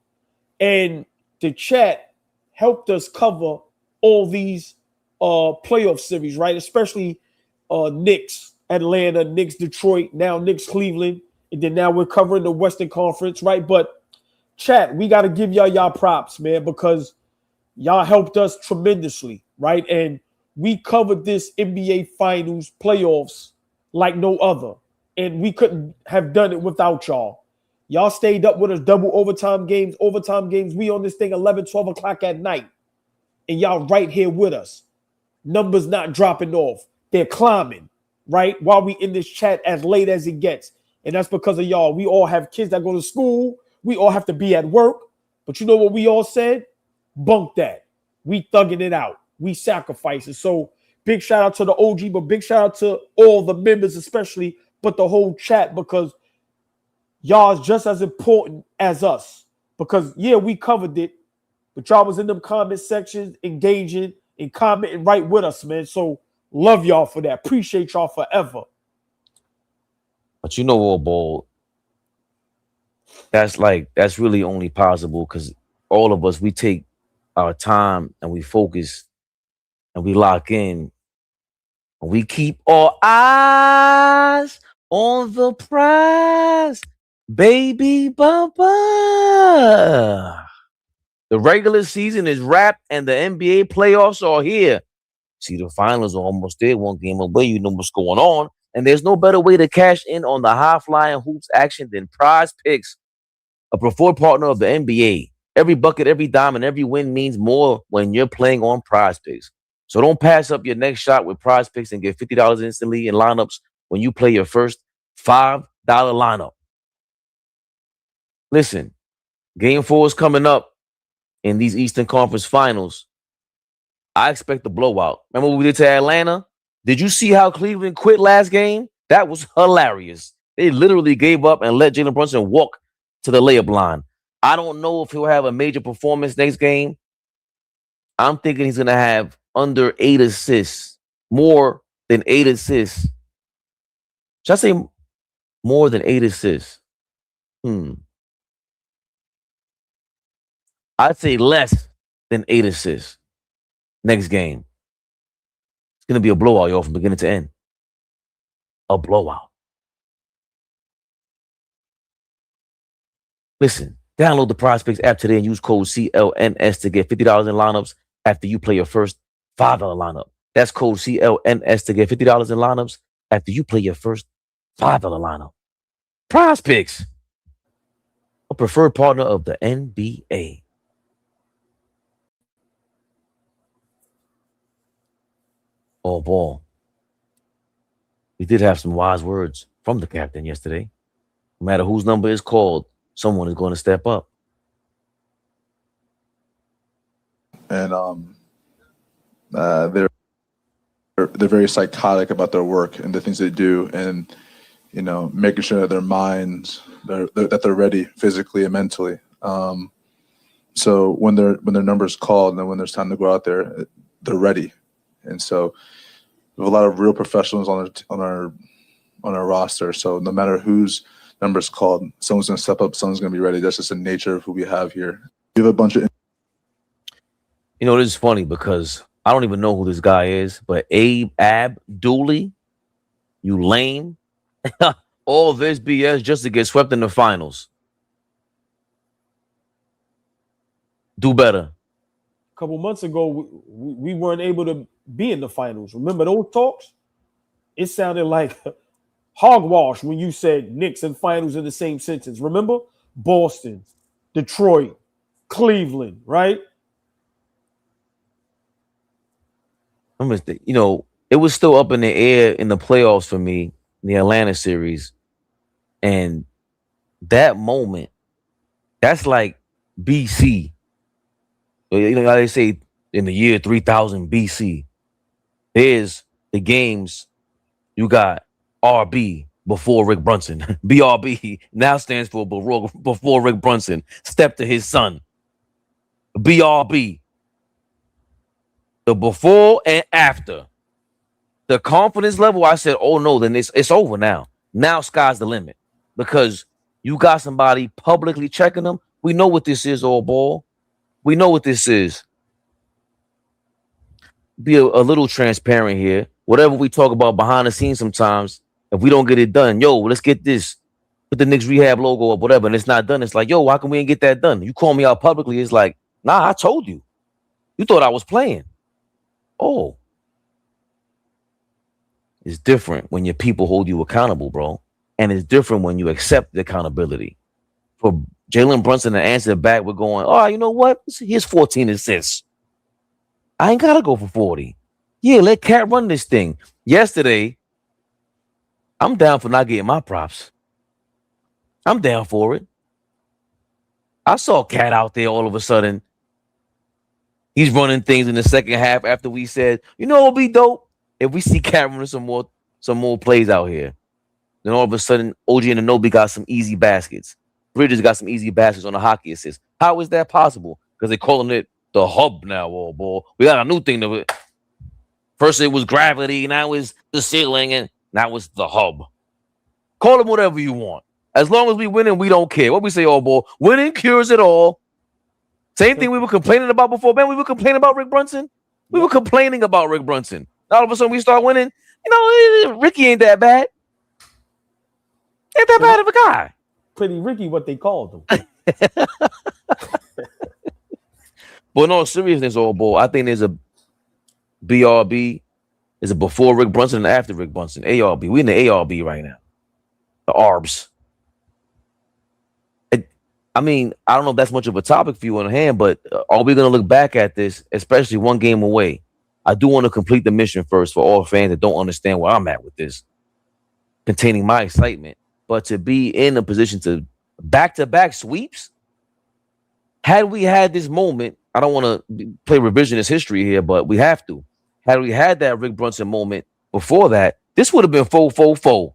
Speaker 3: And the chat helped us cover all these playoff series, right? Especially Knicks, Atlanta, Knicks, Detroit, now Knicks, Cleveland. And then now we're covering the Western Conference, right? But chat, we got to give y'all props, man, because y'all helped us tremendously, right? And we covered this NBA Finals playoffs like no other. And we couldn't have done it without y'all. Y'all stayed up with us, double overtime games. We on this thing 11, 12 o'clock at night. And y'all right here with us. Numbers not dropping off. They're climbing, right? While we in this chat as late as it gets. And that's because of y'all. We all have kids that go to school. We all have to be at work. But you know what we all said? Bunk that. We thugging it out. We sacrificing. So big shout out to the OG, but big shout out to all the members especially, but the whole chat, because y'all is just as important as us. Because, yeah, we covered it, but y'all was in them comment sections engaging and commenting right with us, man. So love y'all for that. Appreciate y'all forever.
Speaker 1: But you know, AllBall, that's really only possible because all of us, we take our time and we focus and we lock in and we keep our eyes on the prize, baby bumper. The regular season is wrapped and the NBA playoffs are here. See, the finals are almost there, one game away. You know what's going on. And there's no better way to cash in on the high-flying hoops action than Prize Picks, a preferred partner of the NBA. Every bucket, every dime, and every win means more when you're playing on Prize Picks. So don't pass up your next shot with Prize Picks and get $50 instantly in lineups when you play your first $5 lineup. Listen, Game 4 is coming up in these Eastern Conference Finals. I expect a blowout. Remember what we did to Atlanta? Did you see how Cleveland quit last game? That was hilarious. They literally gave up and let Jalen Brunson walk to the layup line. I don't know if he'll have a major performance next game. I'm thinking he's going to have under 8 assists, more than 8 assists. Should I say more than 8 assists? I'd say less than 8 assists next game. It's going to be a blowout, y'all, from beginning to end. A blowout. Listen, download the prizepicks app today and use code CLNS to get $50 in lineups after you play your first $5 lineup. That's code CLNS to get $50 in lineups after you play your first $5 lineup. Prizepicks, a preferred partner of the NBA. Oh, ball. We did have some wise words from the captain yesterday. No matter whose number is called, someone is going to step up.
Speaker 2: And they're very psychotic about their work and the things they do, and making sure that their minds that they're ready physically and mentally. So when their number is called and then when there's time to go out there, they're ready. And so we have a lot of real professionals on our roster. So no matter whose number is called, someone's going to step up, someone's going to be ready. That's just the nature of who we have here. We have a bunch of.
Speaker 1: This is funny because I don't even know who this guy is, but Ab Dooley, you lame. All this BS just to get swept in the finals. Do better.
Speaker 3: A couple months ago, we weren't able to be in the finals. Remember those talks? It sounded like hogwash when you said Knicks and finals in the same sentence. Remember? Boston, Detroit, Cleveland, right?
Speaker 1: It was still up in the air in the playoffs for me in the Atlanta series. And that moment, that's like BC. How they say in the year 3000 BC. There's the games you got RB before Rick Brunson. BRB now stands for before Rick Brunson. Step to his son. BRB. The before and after. The confidence level, I said, oh no, then it's over now. Now sky's the limit. Because you got somebody publicly checking them. We know what this is, AllBall. We know what this is. Be a little transparent here. Whatever we talk about behind the scenes sometimes, if we don't get it done, let's get this. Put the Knicks Rehab logo up, whatever, and it's not done. It's like, why can we ain't get that done? You call me out publicly, it's like, nah, I told you. You thought I was playing. Oh. It's different when your people hold you accountable, bro. And it's different when you accept the accountability. For Jalen Brunson to answer back, we're going, you know what? Here's 14 assists. I ain't got to go for 40. Yeah, let Cat run this thing. Yesterday, I'm down for not getting my props. I'm down for it. I saw Cat out there all of a sudden. He's running things in the second half after we said, it'll be dope if we see Cat running some more plays out here. Then all of a sudden, OG and Anunoby got some easy baskets. Bridges got some easy baskets on the hockey assist. How is that possible? Because they're calling it the hub now, AllBall. We got a new thing to it. First it was gravity, now it's the ceiling, and now it's the hub. Call them whatever you want. As long as we winning, we don't care. What we say, AllBall, winning cures it all. Same thing we were complaining about before, man. We were complaining about Rick Brunson. We were complaining about Rick Brunson. All of a sudden we start winning. Ricky ain't that bad. Ain't that bad of a guy.
Speaker 3: Pretty Ricky, what they called him.
Speaker 1: But in all seriousness, AllBall, I think there's a BRB, there's a before Rick Brunson and after Rick Brunson. ARB. We in the ARB right now. The ARBs. I don't know if that's much of a topic for you on hand, but are we going to look back at this, especially one game away? I do want to complete the mission first for all fans that don't understand where I'm at with this, containing my excitement. But to be in a position to back-to-back sweeps, had we had this moment, I don't want to play revisionist history here, but we have to. Had we had that Rick Brunson moment before that, this would have been 4-4-4.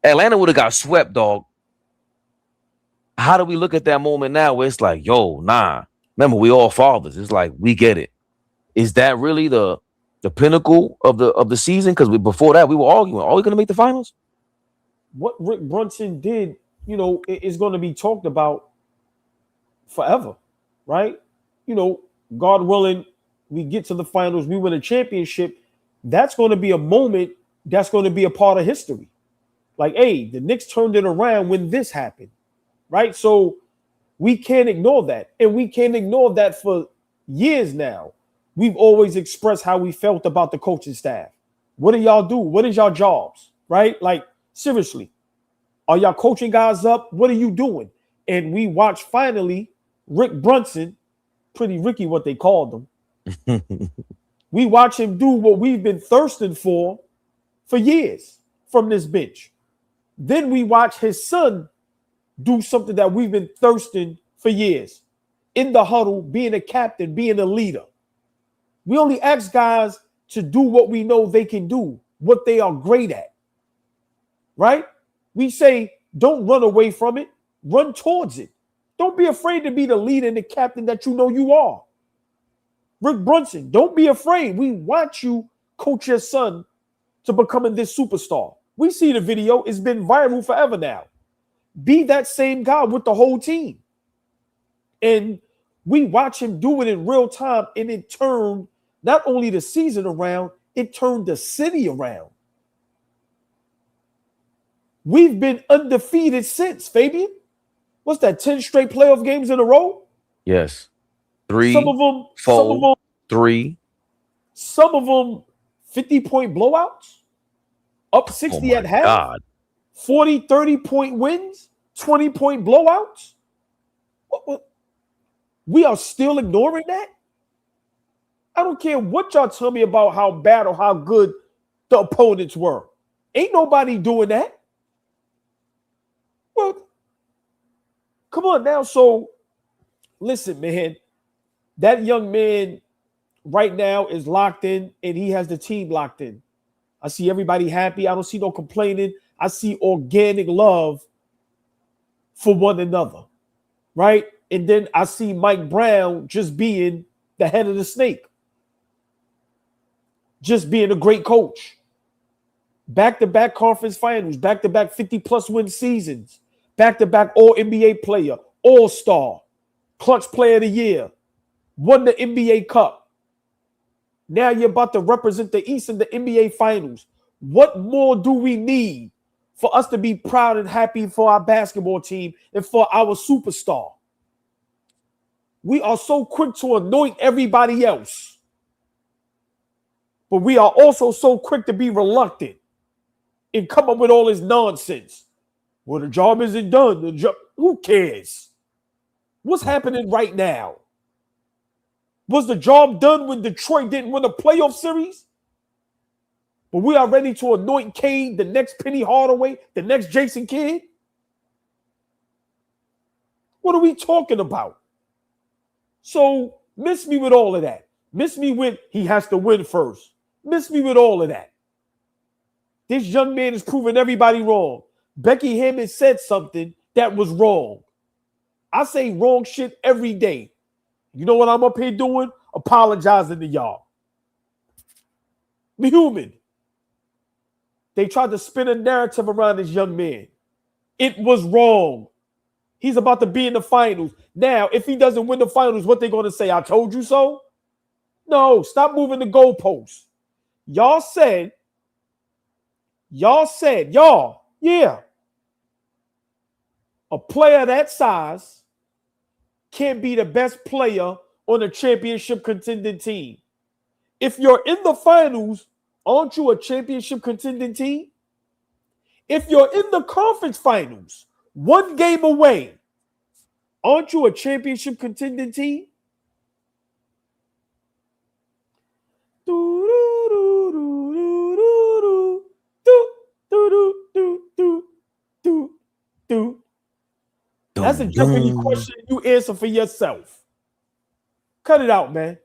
Speaker 1: Atlanta would have got swept, dog. How do we look at that moment now where it's like, nah. Remember, we all fathers. It's like, we get it. Is that really the pinnacle of the season? Because before that, we were arguing, are we going to make the finals?
Speaker 3: What Rick Brunson did, is going to be talked about forever. right? You know, God willing, we get to the finals, we win a championship. That's going to be a moment that's going to be a part of history. Like, hey, the Knicks turned it around when this happened, right? So we can't ignore that. And we can't ignore that for years now. We've always expressed how we felt about the coaching staff. What do y'all do? What is y'all jobs, right? Like, seriously, are y'all coaching guys up? What are you doing? And we watched finally Rick Brunson, Pretty Ricky, what they called him. We watch him do what we've been thirsting for years from this bench. Then we watch his son do something that we've been thirsting for years. In the huddle, being a captain, being a leader. We only ask guys to do what we know they can do, what they are great at. Right? We say, don't run away from it. Run towards it. Don't be afraid to be the leader and the captain that you know you are. Rick Brunson, don't be afraid. We want you coach your son to becoming this superstar. We see the video. It's been viral forever now. Be that same guy with the whole team. And we watch him do it in real time, and it turned not only the season around, it turned the city around. We've been undefeated since, Fabian. What's that, 10 straight playoff games in a row?
Speaker 1: Yes. 3,
Speaker 3: some of them,
Speaker 1: 4, 3.
Speaker 3: Some of them 50-point blowouts, up 60 at half,
Speaker 1: God.
Speaker 3: 40, 30-point wins, 20-point blowouts. We are still ignoring that? I don't care what y'all tell me about how bad or how good the opponents were. Ain't nobody doing that. Well, come on now. So, listen, man. That young man right now is locked in, and he has the team locked in. I see everybody happy. I don't see no complaining. I see organic love for one another, right? And then I see Mike Brown just being the head of the snake, just being a great coach. Back-to-back conference finals, back-to-back 50-plus win seasons, back-to-back All-NBA player, All-Star, clutch player of the year. Won the NBA Cup. Now you're about to represent the East in the NBA Finals. What more do we need for us to be proud and happy for our basketball team and for our superstar? We are so quick to anoint everybody else. But we are also so quick to be reluctant and come up with all this nonsense. Well, the job isn't done. Who cares? What's happening right now? Was the job done when Detroit didn't win a playoff series? But we are ready to anoint Cade, the next Penny Hardaway, the next Jason Kidd? What are we talking about? So miss me with all of that. Miss me with he has to win first. Miss me with all of that. This young man is proving everybody wrong. Becky Hammond said something that was wrong. I say wrong shit every day. You know what I'm up here doing? Apologizing to y'all. Be human. They tried to spin a narrative around this young man. It was wrong. He's about to be in the finals. Now, if he doesn't win the finals, what they going to say? I told you so? No, stop moving the goalposts. Y'all said, yeah. A player that size can't be the best player on a championship contending team. If you're in the finals, aren't you a championship contending team? If you're in the conference finals, one game away, aren't you a championship contending team? That's a Jeopardy question you answer for yourself. Cut it out, man.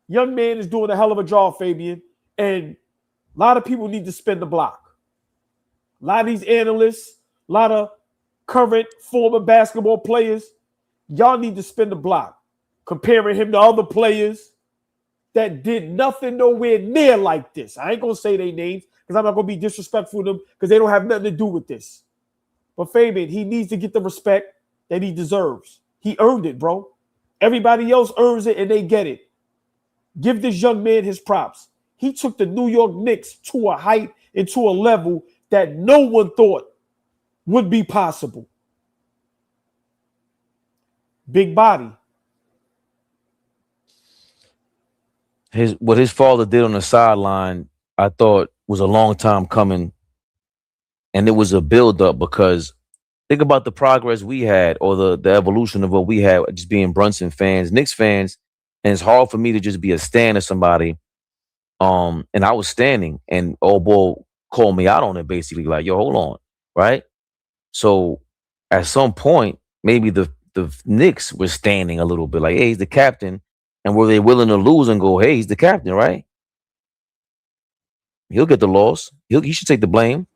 Speaker 3: Young man is doing a hell of a job, Fabian. And a lot of people need to spin the block. A lot of these analysts, a lot of current former basketball players, y'all need to spin the block. Comparing him to other players that did nothing nowhere near like this. I ain't going to say their names because I'm not going to be disrespectful to them because they don't have nothing to do with this. But Fabian, he needs to get the respect that he deserves. He earned it, bro. Everybody else earns it and they get it. Give this young man his props. He took the New York Knicks to a height and to a level that no one thought would be possible. Big body.
Speaker 1: What his father did on the sideline, I thought was a long time coming, and it was a build-up because think about the progress we had or the evolution of what we had just being Brunson fans, Knicks fans, and it's hard for me to just be a stan of somebody. And I was standing, and AllBall called me out on it, basically like, "Yo, hold on, right?" So at some point, maybe the Knicks were standing a little bit, like, "Hey, he's the captain," and were they willing to lose and go, "Hey, he's the captain, right? He'll get the loss. He should take the blame."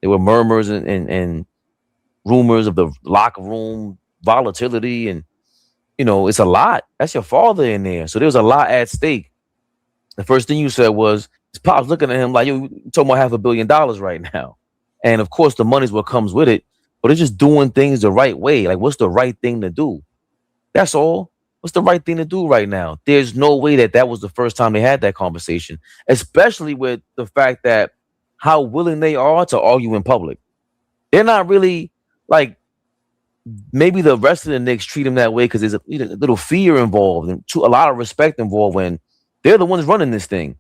Speaker 1: There were murmurs and rumors of the locker room volatility, and it's a lot. That's your father in there, so there was a lot at stake. The first thing you said was his pops looking at him like, "Yo, you talking about $500 million right now," and of course the money's what comes with it. But it's just doing things the right way. Like, what's the right thing to do? That's all. What's the right thing to do right now? There's no way that was the first time they had that conversation, especially with the fact that how willing they are to argue in public. They're not really like maybe the rest of the Knicks treat him that way because there's a little fear involved and a lot of respect involved when they're the ones running this thing.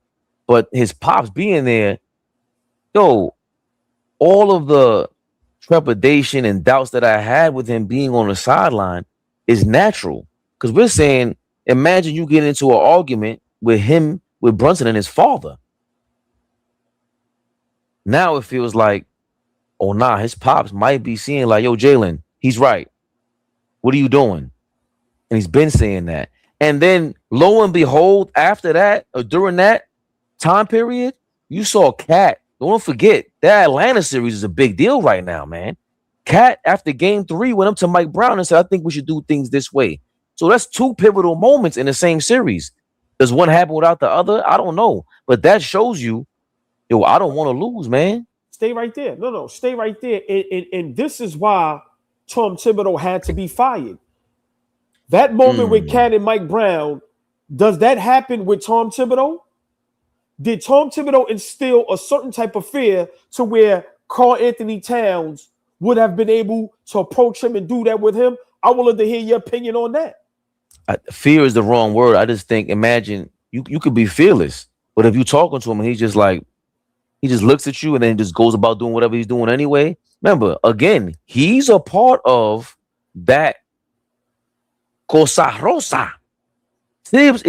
Speaker 1: But his pops being there, yo, all of the trepidation and doubts that I had with him being on the sideline is natural. Because we're saying, imagine you get into an argument with Brunson and his father. Now it feels like, oh nah, his pops might be seeing like, "Yo, Jalen, he's right. What are you doing?" And he's been saying that. And then lo and behold, after that, or during that time period, you saw Cat. Don't forget, that Atlanta series is a big deal right now, man. Cat, after game 3, went up to Mike Brown and said, "I think we should do things this way." So that's 2 pivotal moments in the same series. Does one happen without the other? I don't know. But that shows you, yo, I don't want to lose, man.
Speaker 3: Stay right there. No, stay right there. And this is why Tom Thibodeau had to be fired. That moment with Cat and Mike Brown, does that happen with Tom Thibodeau? Did Tom Thibodeau instill a certain type of fear to where Karl Anthony Towns would have been able to approach him and do that with him? I would love to hear your opinion on that.
Speaker 1: Fear is the wrong word. I just think, imagine you could be fearless, but if you're talking to him and he just looks at you and then just goes about doing whatever he's doing anyway. Remember, again, he's a part of that Cosa Rosa. Tibbs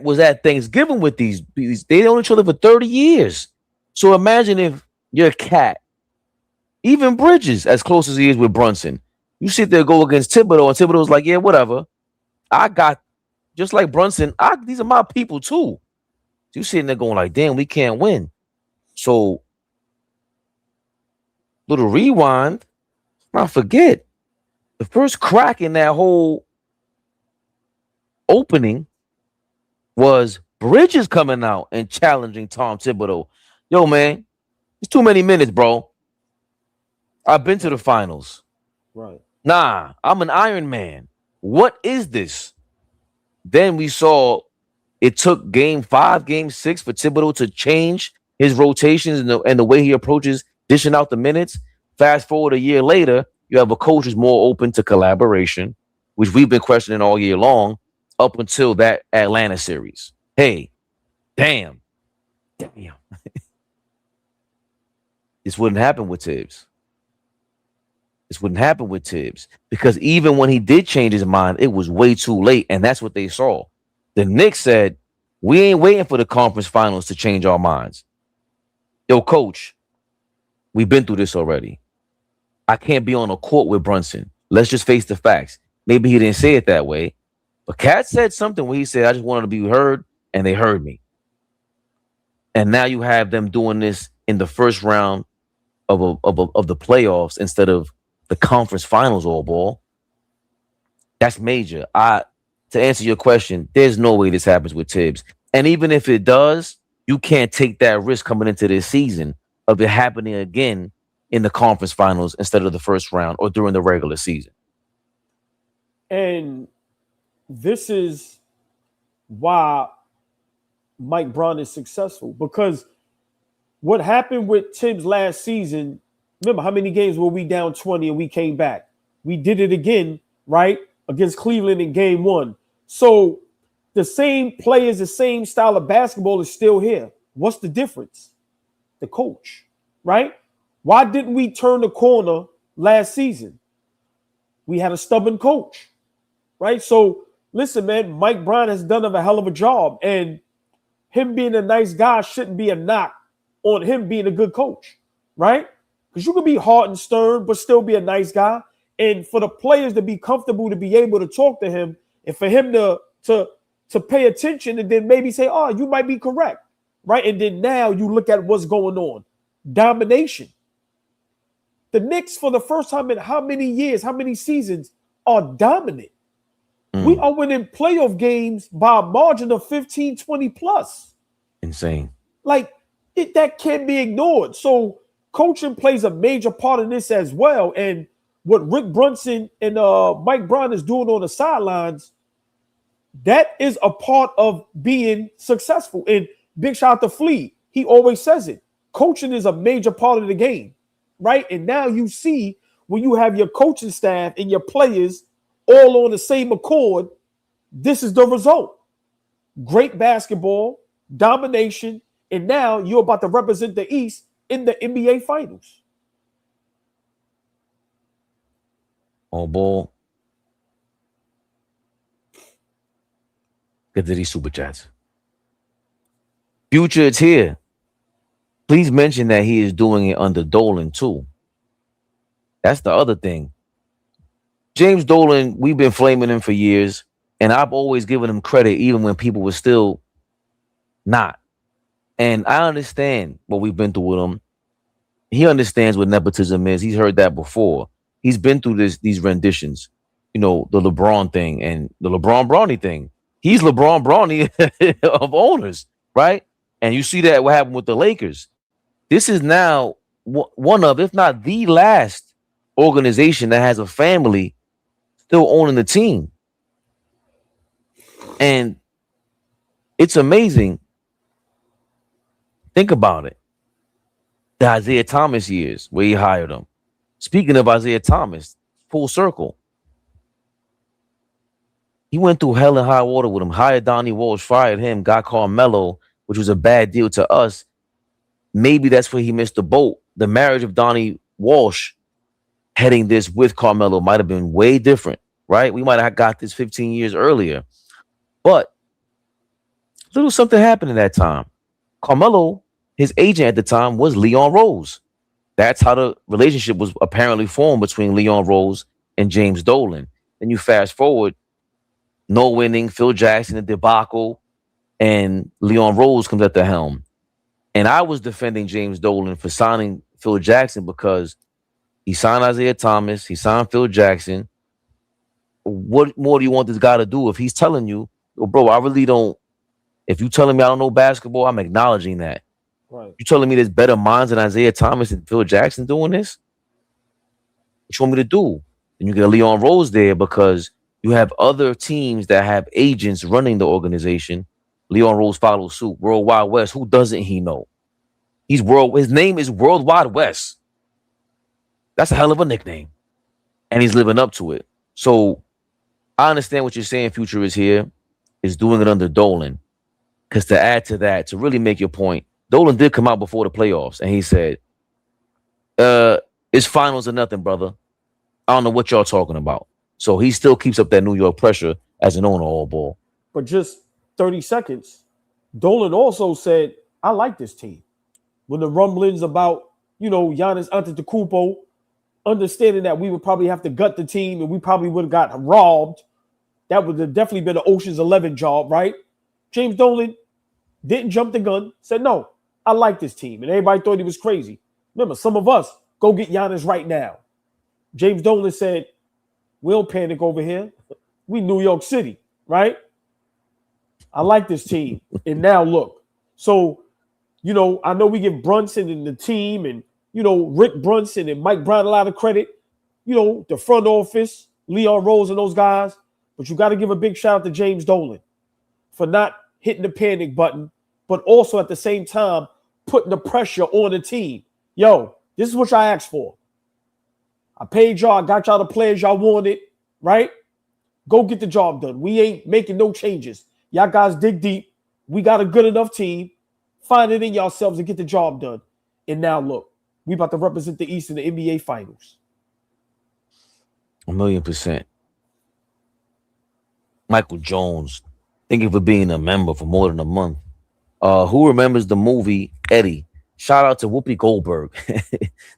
Speaker 1: was at Thanksgiving with these. They known each other for 30 years. So imagine if you're Cat, even Bridges, as close as he is with Brunson. You sit there, go against Thibodeau, and Thibodeau's like, "Yeah, whatever. I got," just like Brunson, these are my people too. So you sitting there going like, "Damn, we can't win." So, little rewind, not forget, the first crack in that whole opening was Bridges coming out and challenging Tom Thibodeau. "Yo, man, it's too many minutes, bro. I've been to the finals.
Speaker 3: Right.
Speaker 1: Nah, I'm an Iron Man. What is this?" Then we saw it took game 5, game 6 for Thibodeau to change his rotations and the way he approaches dishing out the minutes. Fast forward a year later, you have a coach who's more open to collaboration, which we've been questioning all year long up until that Atlanta series. Hey, damn. This wouldn't happen with Tibbs. This wouldn't happen with Tibbs because even when he did change his mind, it was way too late, and that's what they saw. The Knicks said, "We ain't waiting for the conference finals to change our minds. Yo, coach, we've been through this already. I can't be on a court with Brunson. Let's just face the facts." Maybe he didn't say it that way, but Cat said something where he said, "I just wanted to be heard," and they heard me. And now you have them doing this in the first round of the playoffs instead of the conference finals. AllBall. That's major. To answer your question, there's no way this happens with Tibbs. And even if it does, you can't take that risk coming into this season of it happening again in the conference finals instead of the first round or during the regular season.
Speaker 3: And this is why Mike Brown is successful, because what happened with Tibbs last season, remember how many games were we down 20 and we came back? We did it again, right? Against Cleveland in game 1. So the same players, the same style of basketball is still here. What's the difference? The coach, right? Why didn't we turn the corner last season? We had a stubborn coach, right? So listen, man, Mike Brown has done a hell of a job, and him being a nice guy shouldn't be a knock on him being a good coach, right? Because you can be hard and stern, but still be a nice guy. And for the players to be comfortable to be able to talk to him, and for him to pay attention, and then maybe say, oh, you might be correct, right? And then now you look at what's going on. Domination. The Knicks, for the first time in how many years, how many seasons, are dominant. We are winning playoff games by a margin of 15, 20 plus.
Speaker 1: Insane.
Speaker 3: Like, that can't be ignored. So coaching plays a major part in this as well. And what Rick Brunson and Mike Brown is doing on the sidelines, that is a part of being successful. And big shout out to Flea. He always says it. Coaching is a major part of the game, right? And now you see when you have your coaching staff and your players all on the same accord, this is the result. Great basketball, domination, and now you're about to represent the East in the NBA Finals.
Speaker 1: AllBall. Get to these super chats. Future, it's here. Please mention that he is doing it under Dolan too. That's the other thing. James Dolan, we've been flaming him for years, and I've always given him credit even when people were still not. And I understand what we've been through with him. He understands what nepotism is. He's heard that before. He's been through these renditions, the LeBron thing and the LeBron Bronny thing. He's LeBron Bronny of owners, right? And you see that what happened with the Lakers. This is now one of, if not the last organization that has a family still owning the team. And it's amazing. Think about it. The Isaiah Thomas years where he hired him. Speaking of Isaiah Thomas, full circle. He went through hell and high water with him. Hired Donnie Walsh, fired him, got Carmelo, which was a bad deal to us. Maybe that's where he missed the boat. The marriage of Donnie Walsh heading this with Carmelo might have been way different, right? We might have got this 15 years earlier. But a little something happened in that time. Carmelo, his agent at the time was Leon Rose. That's how the relationship was apparently formed between Leon Rose and James Dolan. Then you fast forward, no winning, Phil Jackson, the debacle, and Leon Rose comes at the helm. And I was defending James Dolan for signing Phil Jackson because he signed Isaiah Thomas, he signed Phil Jackson. What more do you want this guy to do if he's telling you, oh, bro, I really don't, if you telling me I don't know basketball, I'm acknowledging that.
Speaker 3: Right.
Speaker 1: You telling me there's better minds than Isaiah Thomas and Phil Jackson doing this? What you want me to do? And you get Leon Rose there because you have other teams that have agents running the organization. Leon Rose follows suit. Worldwide West. Who doesn't he know? His name is Worldwide West. That's a hell of a nickname. And he's living up to it. So I understand what you're saying. Future is here. Is doing it under Dolan. Because to add to that, to really make your point, Dolan did come out before the playoffs and he said, it's finals or nothing, brother. I don't know what y'all talking about. So he still keeps up that New York pressure as an owner of AllBall.
Speaker 3: But just 30 seconds, Dolan also said, I like this team. When the rumblings about, Giannis Antetokounmpo, understanding that we would probably have to gut the team and we probably would have got robbed, that would have definitely been an Ocean's 11 job, right? James Dolan didn't jump the gun, said, no, I like this team. And everybody thought he was crazy. Remember, some of us go get Giannis right now. James Dolan said, we don't panic over here. We New York City, right? I like this team. And now look. So, I know we give Brunson and the team and, Rick Brunson and Mike Brown a lot of credit. The front office, Leon Rose and those guys. But you got to give a big shout out to James Dolan for not hitting the panic button, but also at the same time putting the pressure on the team. Yo, this is what y'all asked for. I paid y'all, I got y'all the players y'all wanted, right? Go get the job done. We ain't making no changes. Y'all guys dig deep. We got a good enough team. Find it in yourselves and get the job done. And now look, we about to represent the East in the NBA Finals.
Speaker 1: 1,000,000%. Michael Jones, thank you for being a member for more than a month. Who remembers the movie Eddie? Shout out to Whoopi Goldberg.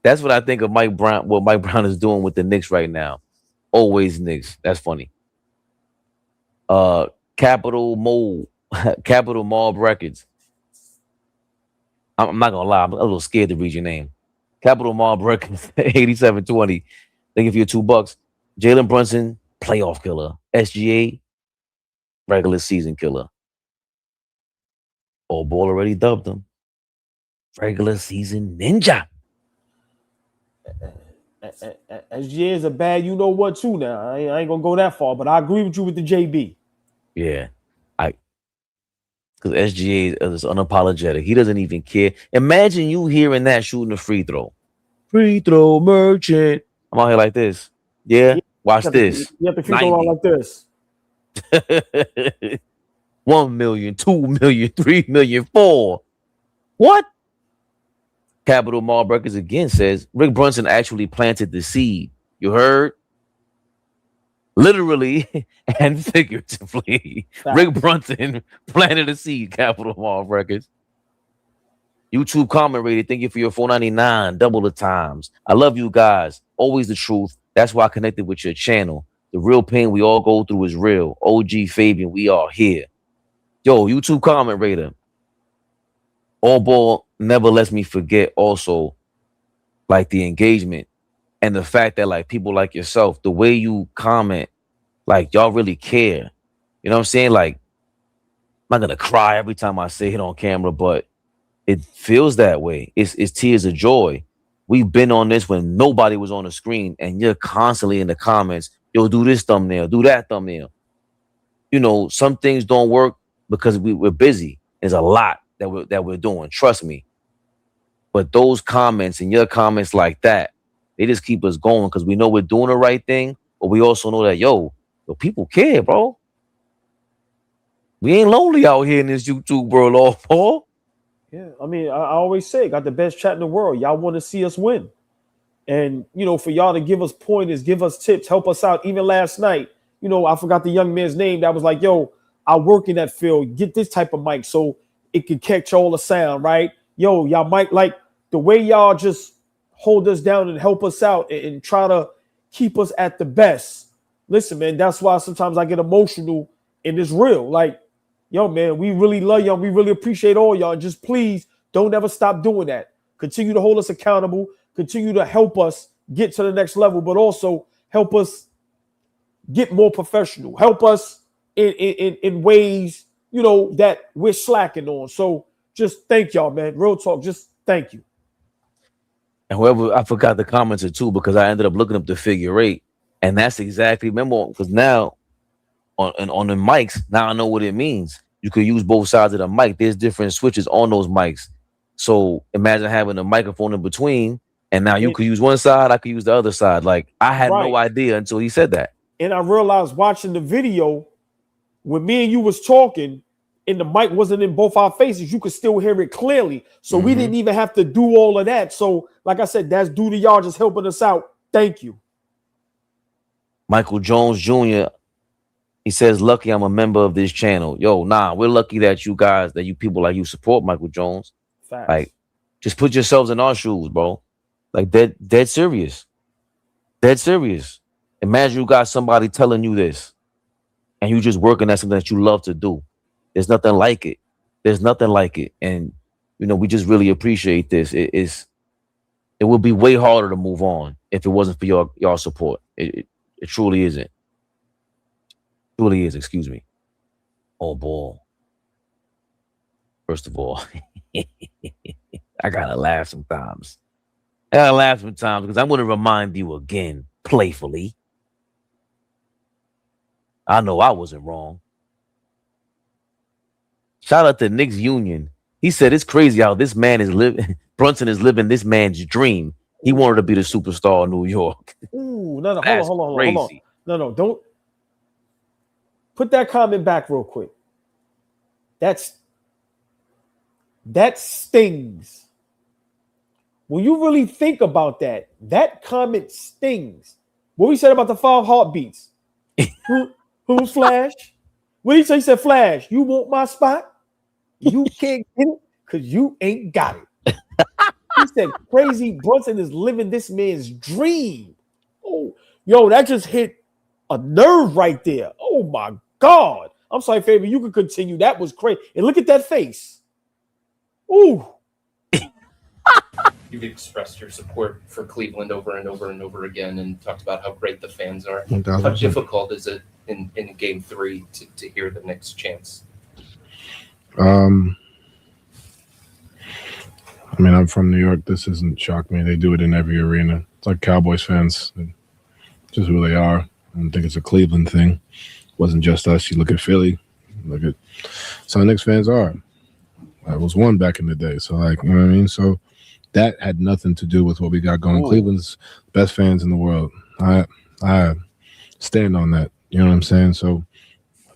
Speaker 1: That's what I think of Mike Brown, what Mike Brown is doing with the Knicks right now. Always Knicks. That's funny. Capital Mob Records. I'm not gonna lie, I'm a little scared to read your name. Capital Mob Records, 8720. Thank you for your $2. Jalen Brunson, playoff killer. SGA, regular season killer. AllBall already dubbed him regular season ninja.
Speaker 3: SGA is a bad you know what too now. I ain't gonna go that far, but I agree with you with the JB.
Speaker 1: Yeah, because SGA is unapologetic. He doesn't even care. Imagine you hearing that shooting a free throw. Free throw merchant. I'm out here like this. Yeah, watch this.
Speaker 3: You have to free throw out like this.
Speaker 1: 1 million, 2 million, 3 million, 4. What? Capital Mob Records again says Rick Brunson actually planted the seed. You heard? Literally and figuratively. Rick Brunson planted a seed. Capital Mob Records. YouTube comment rated. Thank you for your $4.99. Double the times. I love you guys. Always the truth. That's why I connected with your channel. The real pain we all go through is real. OG Fabian, we are here. Yo, YouTube comment rater. AllBall never lets me forget also like the engagement and the fact that like people like yourself, the way you comment, like y'all really care. You know what I'm saying? Like, I'm not gonna cry every time I say it on camera, but it feels that way. It's tears of joy. We've been on this when nobody was on the screen, and you're constantly in the comments. Yo, do this thumbnail, do that thumbnail. You know, some things don't work because we're busy. There's a lot that we're doing. Trust me. But those comments and your comments like that, they just keep us going because we know we're doing the right thing, but we also know that yo, people care, bro. We ain't lonely out here in this YouTube world, AllBall.
Speaker 3: Yeah, I mean, I always say, got the best chat in the world. Y'all want to see us win. And, you know, for y'all to give us pointers, give us tips, help us out. Even last night, you know, I forgot the young man's name that was like, yo, I work in that field. Get this type of mic so it can catch all the sound, right? Yo, y'all might like the way y'all just hold us down and help us out and try to keep us at the best. Listen, man, that's why sometimes I get emotional and it's real. Like, yo, man, we really love y'all. We really appreciate all y'all. Just please don't ever stop doing that. Continue to hold us accountable. Continue to help us get to the next level, but also help us get more professional. Help us in ways, you know, that we're slacking on. So just thank y'all, man. Real talk. Just thank you.
Speaker 1: And whoever, I forgot the commenter too, because I ended up looking up the figure eight. And that's exactly, remember, because now on the mics, now I know what it means. You could use both sides of the mic. There's different switches on those mics. So imagine having a microphone in between, and now you could use one side, I could use the other side. Like, I had no idea until he said that.
Speaker 3: And I realized watching the video, when me and you was talking, and the mic wasn't in both our faces, you could still hear it clearly. So we didn't even have to do all of that. So, like I said, that's due to y'all just helping us out. Thank you.
Speaker 1: Michael Jones Jr., he says, lucky I'm a member of this channel. Yo, nah, we're lucky that you guys, that you people like you support Michael Jones.
Speaker 3: Facts.
Speaker 1: Like, just put yourselves in our shoes, bro. Like, dead serious. Dead serious. Imagine you got somebody telling you this, and you just working at something that you love to do. There's nothing like it. There's nothing like it. And, you know, we just really appreciate this. It would be way harder to move on if it wasn't for y'all support. It truly isn't. Truly is, excuse me. AllBall. First of all, I gotta laugh sometimes. because I'm going to remind you again, playfully. I know I wasn't wrong. Shout out to Knicks Union. He said it's crazy how this man is living. Brunson is living this man's dream. He wanted to be the superstar of New York.
Speaker 3: Ooh, no,
Speaker 1: That's
Speaker 3: hold on.
Speaker 1: crazy.
Speaker 3: No, don't put that comment back real quick. That stings. When you really think about that, that comment stings. What we said about the 5 heartbeats. Who's Flash? What did he say? He said, Flash, you want my spot? You can't get it because you ain't got it. He said, crazy Brunson is living this man's dream. Oh, yo, that just hit a nerve right there. Oh, my God. I'm sorry, Faber, you can continue. That was crazy. And look at that face. Ooh.
Speaker 4: You've expressed your support for Cleveland over and over and over again and talked about how great the fans are.
Speaker 5: 1,000%.
Speaker 4: How difficult is it in game 3 to hear the Knicks chants?
Speaker 5: I mean, I'm from New York. This doesn't shock me. They do it in every arena. It's like Cowboys fans. Just who they are. I don't think it's a Cleveland thing. It wasn't just us. You look at Philly. Look at some Knicks fans are. I was one back in the day. So, like, you know what I mean? So that had nothing to do with what we got going.
Speaker 3: Ooh.
Speaker 5: Cleveland's best fans in the world. I stand on that. You know what I'm saying? So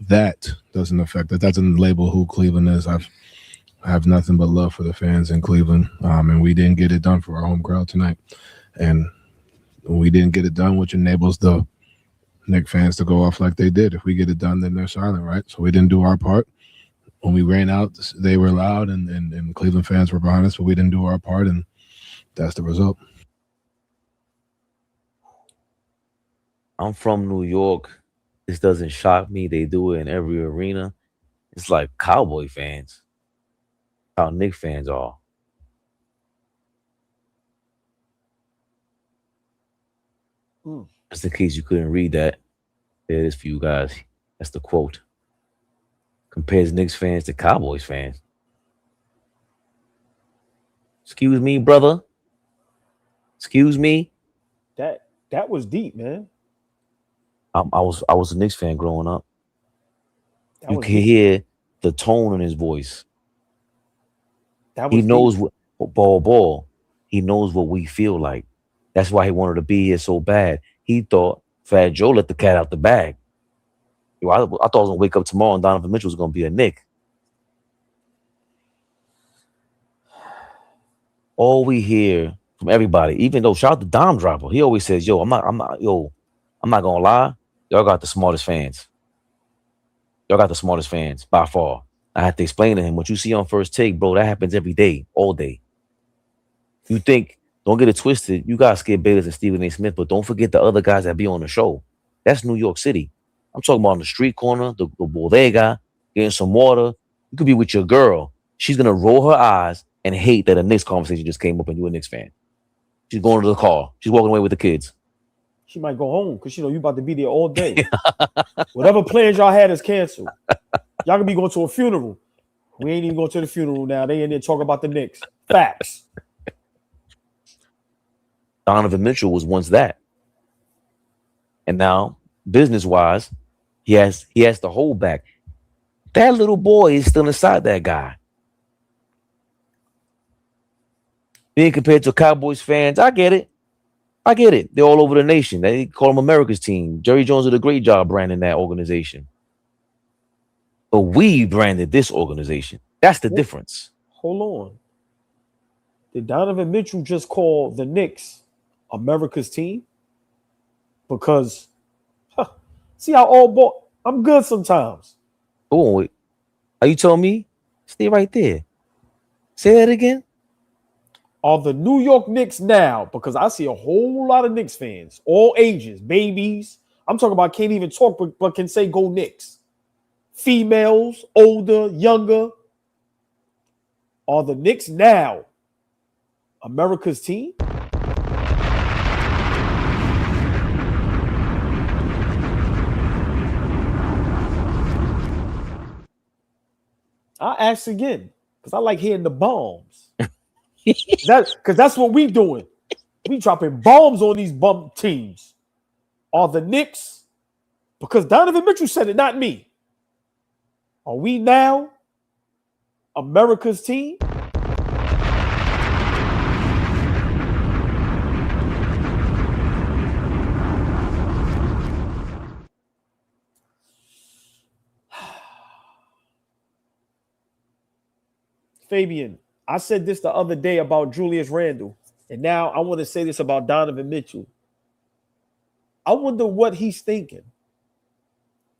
Speaker 5: that doesn't affect that. That doesn't label who Cleveland is. I have nothing but love for the fans in Cleveland. And we didn't get it done for our home crowd tonight. And we didn't get it done, which enables the Knicks fans to go off like they did. If we get it done, then they're silent, right? So we didn't do our part. When we ran out, they were loud and Cleveland fans were behind us, but we didn't do our part, and that's the result.
Speaker 1: I'm from New York. This doesn't shock me. They do it in every arena. It's like Cowboy fans. How Knicks fans are. Just in case you couldn't read that, there it is for you guys. That's the quote. Compares Knicks fans to Cowboys fans. Excuse me, brother. Excuse me.
Speaker 3: That was deep, man.
Speaker 1: I was a Knicks fan growing up.
Speaker 3: That
Speaker 1: You
Speaker 3: was
Speaker 1: can
Speaker 3: deep.
Speaker 1: hear the tone in his voice.
Speaker 3: That was
Speaker 1: He knows
Speaker 3: deep.
Speaker 1: what ball. He knows what we feel like. That's why he wanted to be here so bad. He thought Fat Joe let the cat out the bag. Yo, I thought I was gonna wake up tomorrow and Donovan Mitchell was gonna be a Knick. All we hear from everybody, even though shout out to Dom Dropper, he always says, I'm not gonna lie, y'all got the smartest fans. Y'all got the smartest fans by far. I had to explain to him what you see on First Take, bro, that happens every day, all day. You think, don't get it twisted, you got Skip Bayless and Stephen A. Smith, but don't forget the other guys that be on the show. That's New York City. I'm talking about on the street corner, the bodega, getting some water. You could be with your girl. She's going to roll her eyes and hate that a Knicks conversation just came up and you're a Knicks fan. She's going to the car. She's walking away with the kids.
Speaker 3: She might go home because you about to be there all day. Whatever plans y'all had is canceled. Y'all gonna be going to a funeral. We ain't even going to the funeral now. They in there talking about the Knicks. Facts.
Speaker 1: Donovan Mitchell was once that. And now, business-wise, he has to hold back. That little boy is still inside that guy. Being compared to Cowboys fans, I get it. They're all over the nation. They call them America's team. Jerry Jones did a great job branding that organization. But we branded this organization. That's the difference.
Speaker 3: Hold on. Did Donovan Mitchell just call the Knicks America's team? Because, see how AllBall, I'm good sometimes.
Speaker 1: Oh, wait. Are you telling me? Stay right there. Say that again.
Speaker 3: Are the New York Knicks now, because I see a whole lot of Knicks fans, all ages, babies. I'm talking about can't even talk, but can say go Knicks. Females, older, younger. Are the Knicks now America's team? I'll ask again because I like hearing the bombs. That's what we doing. We dropping bombs on these bum teams. Are the Knicks Because Donovan Mitchell said it, not me. Are we now America's team? Fabian, I said this the other day about Julius Randle, and now I want to say this about Donovan Mitchell. I wonder what he's thinking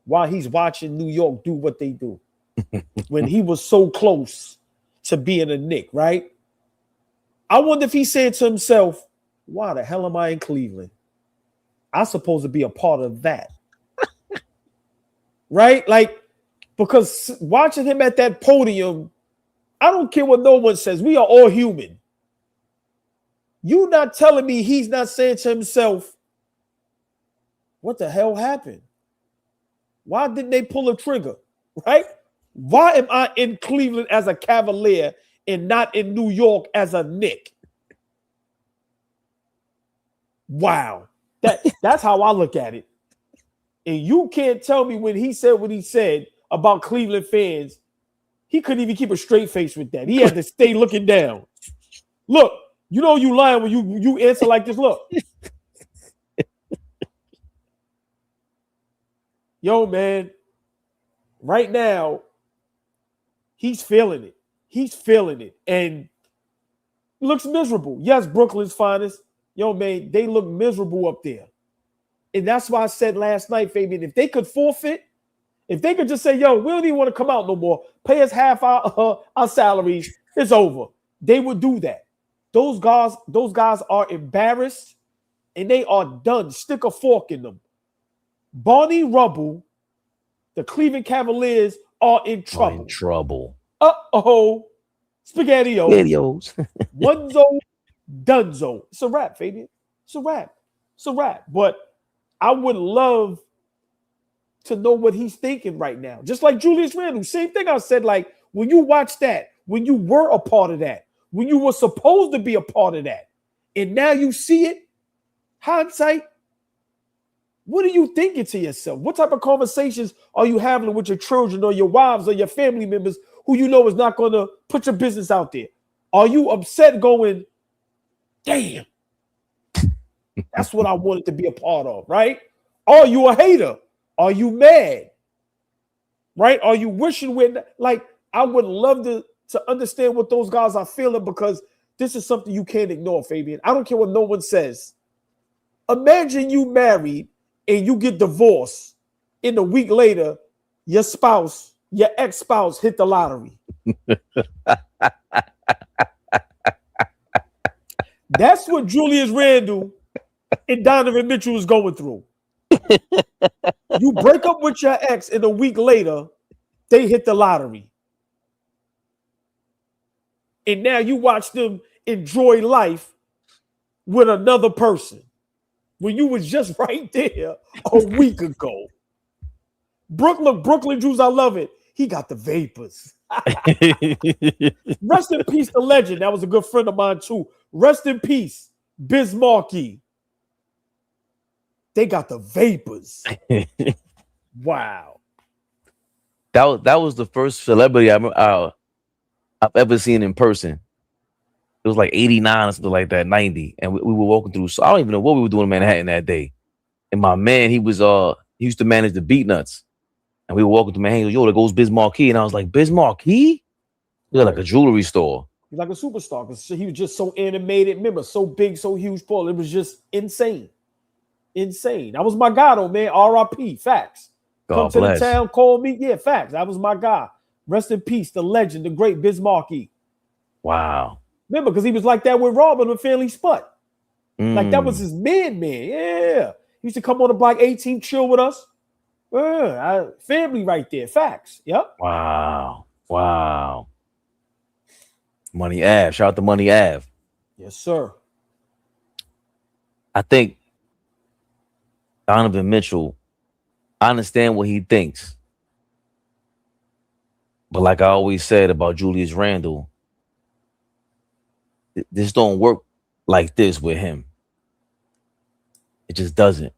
Speaker 3: while he's watching New York do what they do when he was so close to being a Knick, right? I wonder if he said to himself, why the hell am I in Cleveland? I'm supposed to be a part of that. Right? Like, because watching him at that podium, I don't care what no one says. We are all human. You not telling me he's not saying to himself, what the hell happened? Why didn't they pull a trigger? Right? Why am I in Cleveland as a Cavalier and not in New York as a Knick? Wow. That's how I look at it. And you can't tell me when he said what he said about Cleveland fans, he couldn't even keep a straight face with that. He had to stay looking down. Look, you know you lying when you answer like this. Look. Yo, man, right now, he's feeling it. He's feeling it. And looks miserable. Yes, Brooklyn's finest. Yo, man, they look miserable up there. And that's why I said last night, Fabian, if they could forfeit, if they could just say, yo, we don't even want to come out no more, pay us half our salaries, it's over. They would do that. Those guys are embarrassed and they are done. Stick a fork in them. Barney Rubble, the Cleveland Cavaliers are in trouble. Uh-oh. SpaghettiOs. Onezo, Dunzo. It's a wrap, Fabian. It's a wrap. It's a wrap. But I would love to know what he's thinking right now. Just like Julius Randle. Same thing I said, like, when you watch that, when you were a part of that, when you were supposed to be a part of that, and now you see it, hindsight, what are you thinking to yourself? What type of conversations are you having with your children or your wives or your family members who you know is not going to put your business out there? Are you upset going, damn, that's what I wanted to be a part of, right? Are you a hater? Are you mad? Right? Are you wishing like, I would love to understand what those guys are feeling, because this is something you can't ignore, Fabian. I don't care what no one says. Imagine you married and you get divorced, and a week later, your ex-spouse hit the lottery. That's what Julius Randle and Donovan Mitchell is going through. You break up with your ex, and a week later, they hit the lottery. And now you watch them enjoy life with another person when you was just right there a week ago. Brooklyn Jews, I love it. He got the vapors. Rest in peace, the legend. That was a good friend of mine too. Rest in peace, Biz Markie. They got the vapors. Wow.
Speaker 1: That was the first celebrity I've ever seen in person. It was like 89 or something like that, 90. And we were walking through. So I don't even know what we were doing in Manhattan that day. And my man, he used to manage the Beat Nuts. And we were walking through Manhattan. He goes, yo, there goes Biz Markie. And I was like, Biz Markie? He was like a jewelry store.
Speaker 3: He's like a superstar because he was just so animated. Remember, so big, so huge, Paul. It was just insane. Insane. That was my guy, though, man. R.I.P. Facts. Come to the town, call me. Yeah, facts. That was my guy. Rest in peace, the legend, the great Biz Markie.
Speaker 1: Wow.
Speaker 3: Remember, because he was like that with Robin and Fairly Sput. Like that was his man. Yeah. He used to come on the block 18, chill with us. Family right there. Facts. Yep.
Speaker 1: Wow. Money Ave. Shout out to Money Ave.
Speaker 3: Yes, sir.
Speaker 1: I think Donovan Mitchell, I understand what he thinks. But like I always said about Julius Randle, this don't work like this with him. It just doesn't.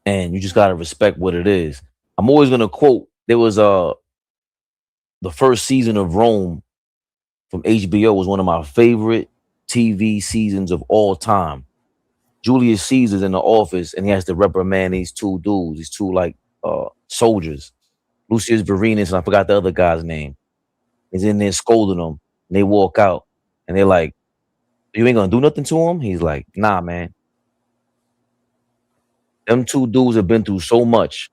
Speaker 1: and you just gotta respect what it is. I'm always gonna quote. There was the first season of Rome from HBO was one of my favorite TV seasons of all time. Julius Caesar's in the office and he has to reprimand these two dudes, these two like soldiers, Lucius Vorenus, and I forgot the other guy's name. He's in there scolding them, and they walk out, and they're like, "You ain't gonna do nothing to him?" He's like, "Nah, man. Them two dudes have been through so much.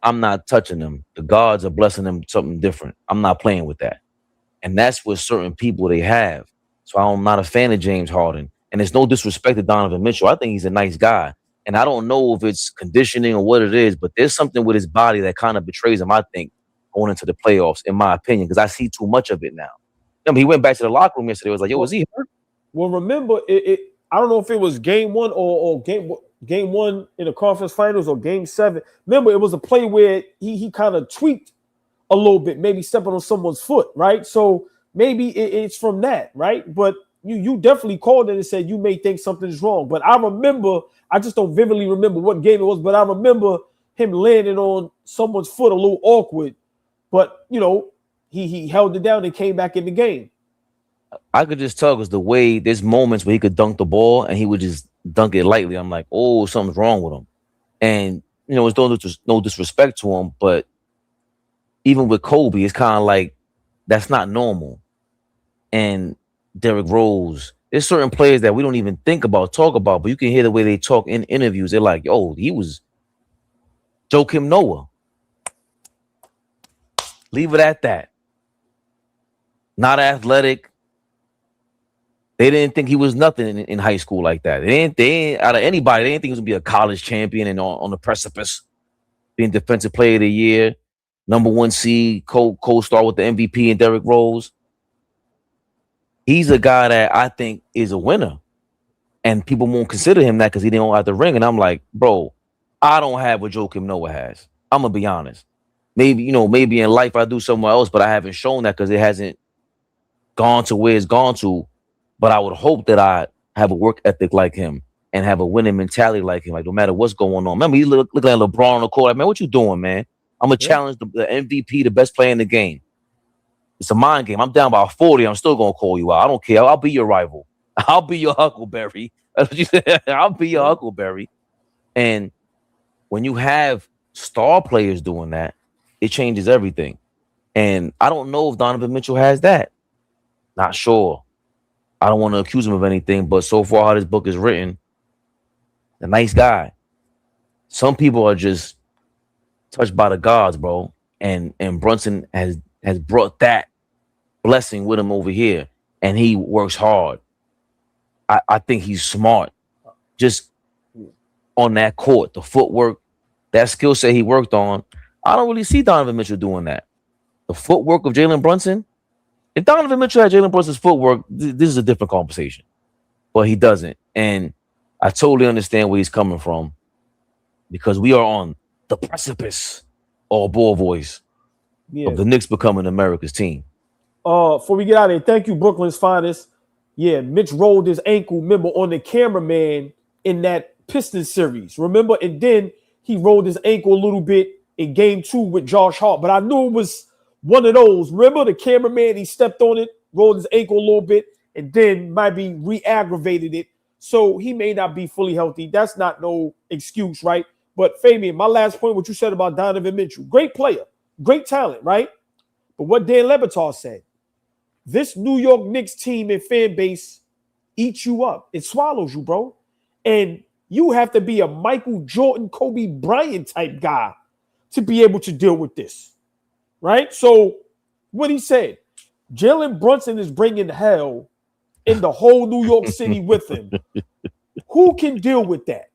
Speaker 1: I'm not touching them. The gods are blessing them something different. I'm not playing with that." And that's what certain people they have. So I'm not a fan of James Harden. And there's no disrespect to Donovan Mitchell. I think he's a nice guy. And I don't know if it's conditioning or what it is, but there's something with his body that kind of betrays him, I think, going into the playoffs, in my opinion, because I see too much of it now. I mean, he went back to the locker room yesterday. It was like, yo, was he hurt?
Speaker 3: Well, remember, I don't know if it was game one or game one in the conference finals or game 7. Remember, it was a play where he kind of tweaked a little bit, maybe stepping on someone's foot, right? So maybe it's from that, right? But you definitely called it and said you may think something is wrong. But I remember, I just don't vividly remember what game it was, but I remember him landing on someone's foot a little awkward. But, he held it down and came back in the game.
Speaker 1: I could just tell because the way there's moments where he could dunk the ball and he would just dunk it lightly. I'm like, oh, something's wrong with him. And, it's no disrespect to him, but even with Kobe, it's kind of like that's not normal. And Derrick Rose, there's certain players that we don't even think about, talk about, but you can hear the way they talk in interviews. They're like, yo, he was Joakim Noah. Leave it at that. Not athletic. They didn't think he was nothing in high school like that. They ain't out of anybody. They didn't think he was gonna be a college champion and on the precipice, being defensive player of the year, #1 seed, co-star with the MVP and Derrick Rose. He's a guy that I think is a winner, and people won't consider him that because he didn't have the ring. And I'm like, bro, I don't have what Joakim Noah has. I'm gonna be honest. Maybe in life I do somewhere else, but I haven't shown that because it hasn't gone to where it's gone to. But I would hope that I have a work ethic like him and have a winning mentality like him. Like no matter what's going on. Remember, he look like LeBron on the court. Like, man, what you doing, man? I'm gonna challenge the MVP, the best player in the game. It's a mind game. I'm down by 40. I'm still gonna call you out. I don't care. I'll be your rival. I'll be your Huckleberry. That's what you said. I'll be your Huckleberry. And when you have star players doing that, it changes everything. And I don't know if Donovan Mitchell has that. Not sure. I don't want to accuse him of anything, but so far how this book is written, a nice guy. Some people are just touched by the gods, bro. And Brunson has brought that blessing with him over here, and he works hard. I think he's smart. Just on that court, the footwork, that skill set he worked on, I don't really see Donovan Mitchell doing that. The footwork of Jalen Brunson, if Donovan Mitchell had Jalen Brunson's footwork, this is a different conversation. But he doesn't. And I totally understand where he's coming from because we are on the precipice, AllBall voice, of the Knicks becoming America's team.
Speaker 3: Before we get out of here, thank you, Brooklyn's finest. Yeah, Mitch rolled his ankle, remember, on the cameraman in that Pistons series. Remember? And then he rolled his ankle a little bit in game 2 with Josh Hart. But I knew it was one of those. Remember the cameraman, he stepped on it, rolled his ankle a little bit, and then might be re-aggravated it. So he may not be fully healthy. That's not no excuse, right? But Fabian, my last point, what you said about Donovan Mitchell, great player, great talent, right? But what Dan Le Batard said, this New York Knicks team and fan base eats you up. It swallows you, bro. And you have to be a Michael Jordan, Kobe Bryant type guy to be able to deal with this, right? So what he said, Jalen Brunson is bringing hell in the whole New York City with him. Who can deal with that?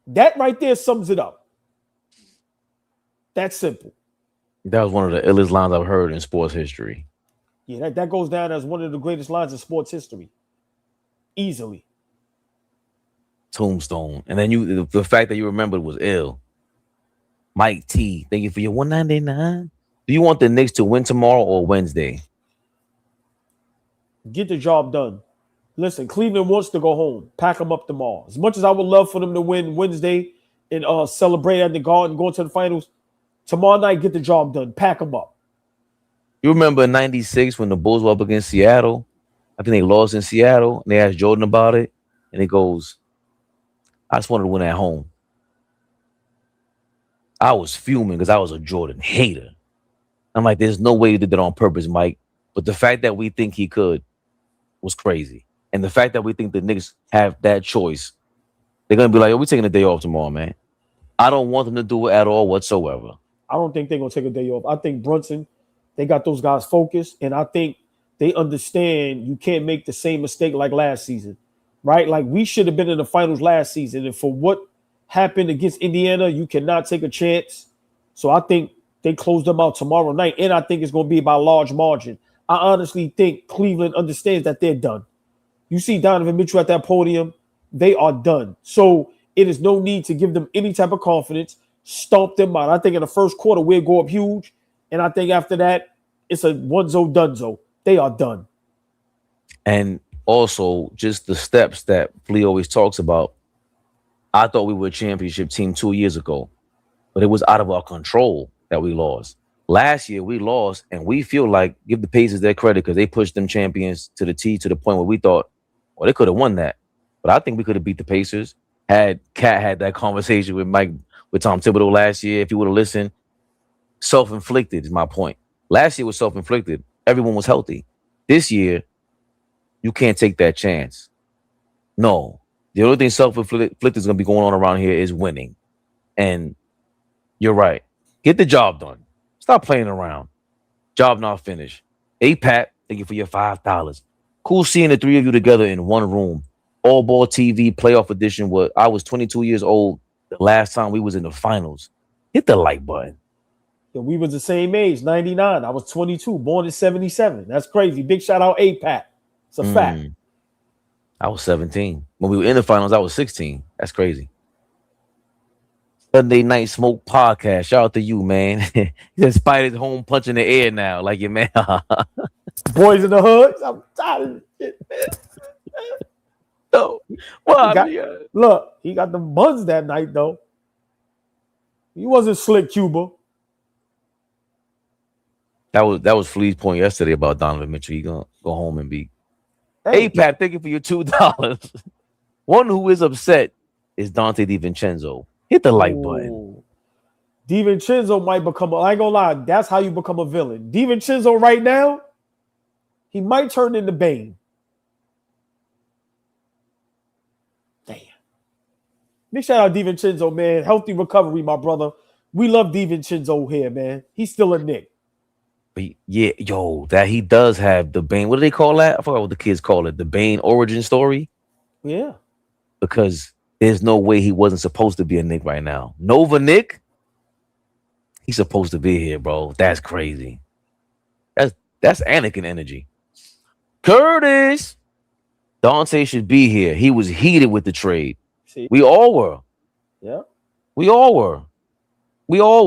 Speaker 3: That right there sums it up. That's simple.
Speaker 1: That was one of the illest lines I've heard in sports history.
Speaker 3: Yeah, that goes down as one of the greatest lines in sports history. Easily.
Speaker 1: Tombstone. And then the fact that you remembered was ill. Mike T, thank you for your $1.99. Do you want the Knicks to win tomorrow or Wednesday?
Speaker 3: Get the job done. Listen, Cleveland wants to go home. Pack them up tomorrow. As much as I would love for them to win Wednesday and celebrate at the Garden, going to the finals, tomorrow night, get the job done. Pack them up.
Speaker 1: You remember in '96 when the Bulls were up against Seattle? I think they lost in Seattle, and they asked Jordan about it, and he goes, "I just wanted to win at home." I was fuming because I was a Jordan hater. I'm like, "There's no way you did that on purpose, Mike." But the fact that we think he could was crazy, and the fact that we think the Knicks have that choice, they're gonna be like, "Oh, we're taking a day off tomorrow, man." I don't want them to do it at all whatsoever.
Speaker 3: I don't think they're going to take a day off. I think Brunson, they got those guys focused, and I think they understand you can't make the same mistake like last season, right? Like we should have been in the finals last season, and for what happened against Indiana, you cannot take a chance. So I think they close them out tomorrow night, and I think it's going to be by a large margin. I honestly think Cleveland understands that they're done. You see Donovan Mitchell at that podium, they are done. So it is no need to give them any type of confidence. Stomp them out. I think in the first quarter, we'll go up huge. And I think after that, it's a one-zo, done-zo. They are done.
Speaker 1: And also, just the steps that Flea always talks about. I thought we were a championship team 2 years ago, but it was out of our control that we lost. Last year, we lost, and we feel like, give the Pacers their credit because they pushed them champions to the T to the point where we thought, well, they could have won that. But I think we could have beat the Pacers. Cat had that conversation with Tom Thibodeau last year. If you would have listened, self-inflicted is my point. Last year was self-inflicted. Everyone was healthy. This year, you can't take that chance. No. The only thing self-inflicted is going to be going on around here is winning. And you're right. Get the job done. Stop playing around. Job not finished. APAT, thank you for your $5. Cool seeing the three of you together in one room. AllBall TV playoff edition. Where I was 22 years old the last time we was in the finals. Hit the like button.
Speaker 3: Yeah, we was the same age, 99. I was 22, born in 77. That's crazy. Big shout out APAT. It's a fact.
Speaker 1: I was 17. When we were in the finals, I was 16. That's crazy. Sunday Night Smoke Podcast. Shout out to you, man. He said Spider's home punching the air now. Like your man.
Speaker 3: Boys in the hoods. I'm tired of shit, man.
Speaker 1: No. Well,
Speaker 3: look, he got the buns that night, though. He wasn't slick, Cuba.
Speaker 1: That was Flea's point yesterday about Donovan Mitchell. He gonna go home and be. Hey, Pat, thank you for your $2. One who is upset is Dante DiVincenzo. Hit the like button.
Speaker 3: DiVincenzo might become. I ain't gonna lie. That's how you become a villain. DiVincenzo right now, he might turn into Bane. Damn. Big shout out DiVincenzo, man. Healthy recovery, my brother. We love DiVincenzo here, man. He's still a Knick.
Speaker 1: But yeah, that he does have the Bane. What do they call that? I forgot what the kids call it. The Bane origin story.
Speaker 3: Yeah. Because
Speaker 1: there's no way he wasn't supposed to be a Knick right now. Nova Knick, he's supposed to be here, bro. That's crazy. That's Anakin energy. Curtis, Dante should be here. He was heated with the trade.
Speaker 3: See?
Speaker 1: We all were.
Speaker 3: Yeah.
Speaker 1: We all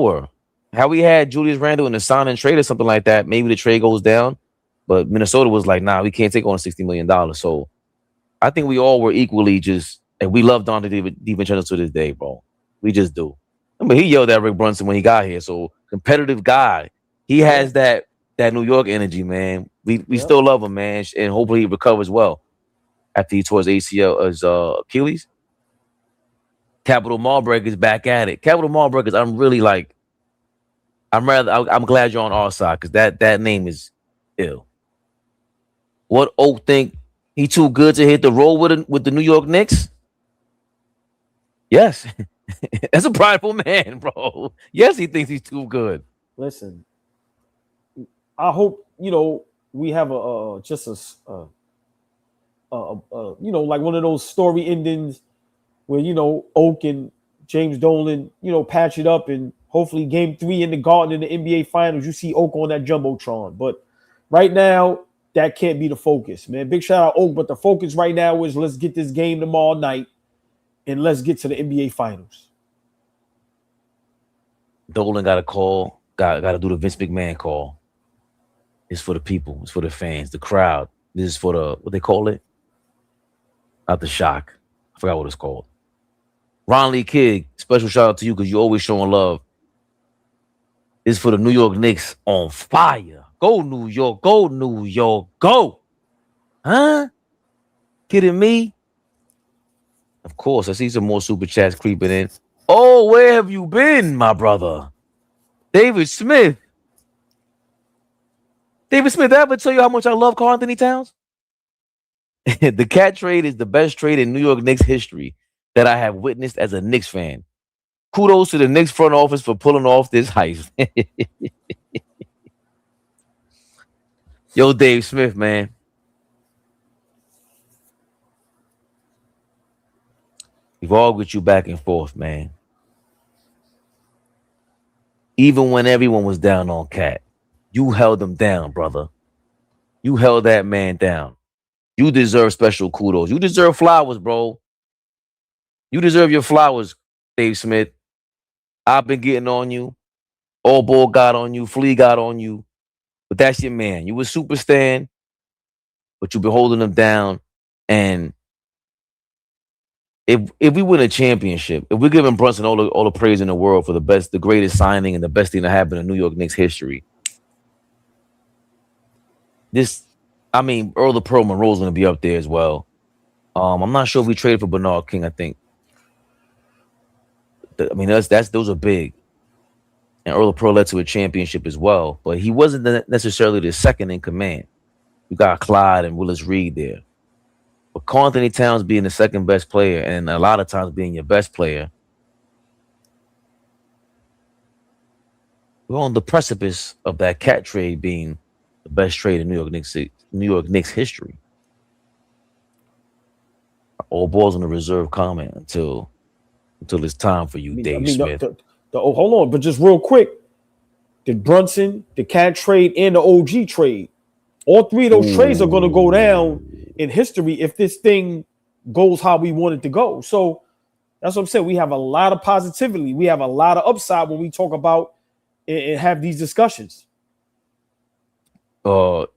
Speaker 1: were. How we had Julius Randle in the sign and trade or something like that. Maybe the trade goes down, but Minnesota was like, nah, we can't take on $60 million. So I think we all were equally just, and we love Dante DiVincenzo to this day, bro. We just do. I mean, he yelled at Rick Brunson when he got here. So competitive guy. He has that New York energy, man. We still love him, man. And hopefully he recovers well after he tore his ACL, his Achilles. Capital Mallbreak is back at it. Capital Mallbreak is, I'm glad you're on our side because that name is ill. What Oak think he too good to hit the road with the New York Knicks? Yes. That's a prideful man, bro. Yes, he thinks he's too good.
Speaker 3: Listen, I hope we have like one of those story endings where Oak and James Dolan patch it up, and hopefully game 3 in the Garden in the NBA Finals, you see Oak on that Jumbotron. But right now, that can't be the focus, man. Big shout out Oak, but the focus right now is let's get this game tomorrow night and let's get to the NBA Finals.
Speaker 1: Dolan got a call. Got to do the Vince McMahon call. It's for the people. It's for the fans, the crowd. This is for what they call it? Not the shock. I forgot what it's called. Ron Lee Kidd, special shout out to you because you always showing love. This is for the New York Knicks on fire. Go New York, go New York, go. Huh? Kidding me? Of course, I see some more super chats creeping in. Oh, where have you been, my brother? David Smith. David Smith, did I ever tell you how much I love Karl Anthony Towns? The cat trade is the best trade in New York Knicks history that I have witnessed as a Knicks fan. Kudos to the Knicks front office for pulling off this heist. Yo, Dave Smith, man. We've all got you back and forth, man. Even when everyone was down on Cat, you held him down, brother. You held that man down. You deserve special kudos. You deserve flowers, bro. You deserve your flowers, Dave Smith. I've been getting on you. AllBall got on you. Flea got on you. But that's your man. You were super stan, but you've been holding him down. And if we win a championship, if we're giving Brunson all the praise in the world for the greatest signing and the best thing to happen in New York Knicks history, Earl the Pearl Monroe's going to be up there as well. I'm not sure if we traded for Bernard King. I think. Those are big. And Earl the Pearl led to a championship as well, but he wasn't necessarily the second in command. You got Clyde and Willis Reed there. But Karl Anthony Towns being the second best player and a lot of times being your best player, we're on the precipice of that cat trade being the best trade in New York Knicks history. AllBall's on the reserve comment until it's time for you, Dave Smith.
Speaker 3: Hold on, but just real quick, the Brunson, the cat trade, and the OG trade, all three of those trades are going to go down in history if this thing goes how we want it to go. So that's what I'm saying. We have a lot of positivity. We have a lot of upside when we talk about and have these discussions.
Speaker 1: All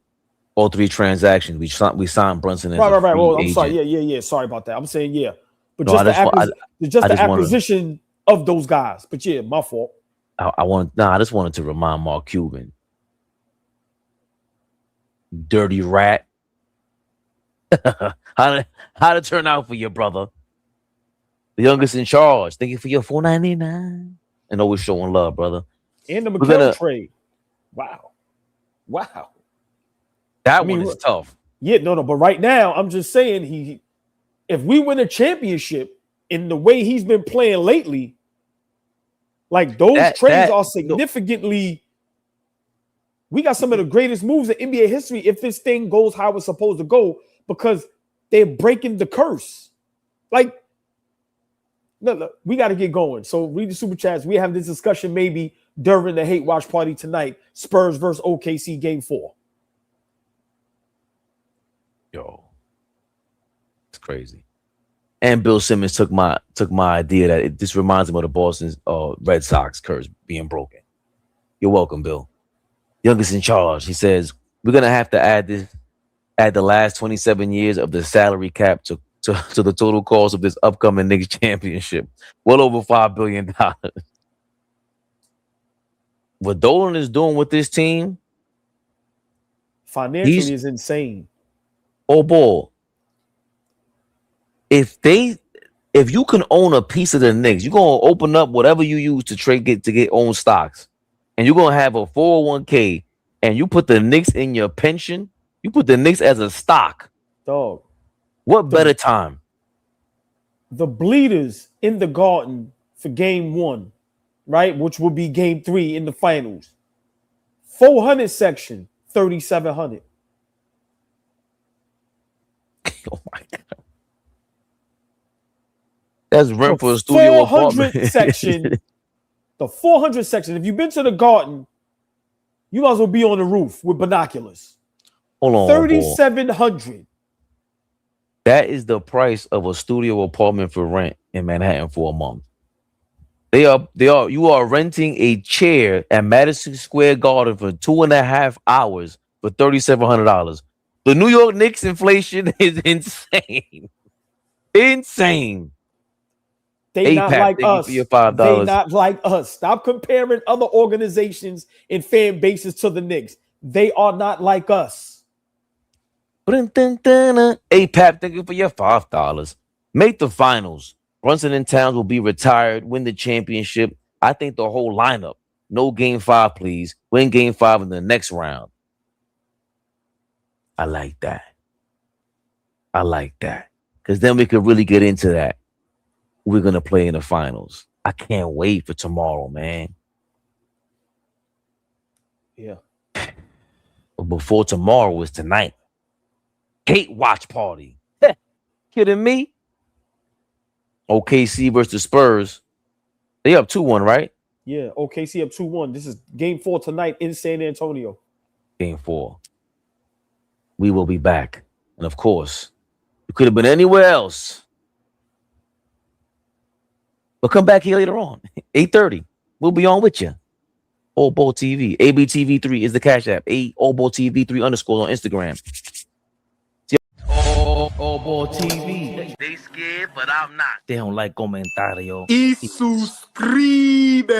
Speaker 1: three transactions. We signed Brunson as
Speaker 3: right. Well, I'm
Speaker 1: agent.
Speaker 3: sorry. Yeah. Sorry about that. I'm saying yeah, but the acquisition of those guys. But yeah, my fault.
Speaker 1: I just wanted to remind Mark Cuban, dirty rat. How did it turn out for your brother? The youngest in charge. Thank you for your $4.99 and always showing love, brother.
Speaker 3: And the McHale trade. Wow.
Speaker 1: That one is tough.
Speaker 3: Yeah, no. But right now, I'm just saying if we win a championship in the way he's been playing lately, like those trades are significantly. We got some of the greatest moves in NBA history if this thing goes how it's supposed to go because they're breaking the curse. Like, look, we got to get going. So read the super chats. We have this discussion maybe during the hate watch party tonight. Spurs versus OKC game 4.
Speaker 1: Yo, it's crazy. And Bill Simmons took my idea that this reminds him of the Boston Red Sox curse being broken. You're welcome, Bill. Youngest in charge. He says we're gonna have to add the last 27 years of the salary cap to the total cost of this upcoming Knicks championship. Well over $5 billion. What Dolan is doing with this team
Speaker 3: financially is insane.
Speaker 1: AllBall. If you can own a piece of the Knicks, you're gonna open up whatever you use to get own stocks, and you're gonna have a 401k, and you put the Knicks in your pension. You put the Knicks as a stock.
Speaker 3: Dog.
Speaker 1: What better time?
Speaker 3: The bleeders in the Garden for game 1, right? Which will be game 3 in the finals. 400 section, 3,700.
Speaker 1: Oh my God. That's rent for a studio apartment.
Speaker 3: Section, the 400 section. If you've been to the Garden, you might as well be on the roof with binoculars.
Speaker 1: Hold on.
Speaker 3: 3,700.
Speaker 1: That is the price of a studio apartment for rent in Manhattan for a month. You are renting a chair at Madison Square Garden for 2.5 hours for $3,700. The New York Knicks inflation is insane. Insane.
Speaker 3: They not
Speaker 1: APAP,
Speaker 3: like
Speaker 1: thank you
Speaker 3: us.
Speaker 1: for your $5.
Speaker 3: They not like us. Stop comparing other organizations and fan bases to the Knicks. They are not like us.
Speaker 1: APAP, thank you for your $5. Make the finals. Brunson and Towns will be retired, win the championship. I think the whole lineup. No game 5, please. Win game 5 in the next round. I like that. I like that. Because then we could really get into that. We're going to play in the finals. I can't wait for tomorrow, man.
Speaker 3: Yeah.
Speaker 1: But before tomorrow is tonight. Hate watch party. Kidding me? OKC versus the Spurs. They up 2-1, right?
Speaker 3: Yeah. OKC up 2-1. This is game 4 tonight in San Antonio.
Speaker 1: Game 4. We will be back. And of course, it could have been anywhere else. But come back here later on. 8:30. We'll be on with you. AllBall TV. ABTV3 is the Cash App. AllBall TV3 _ on Instagram. AllBall TV. They scared, but I'm not. They don't like comentario.
Speaker 6: Y suscribe.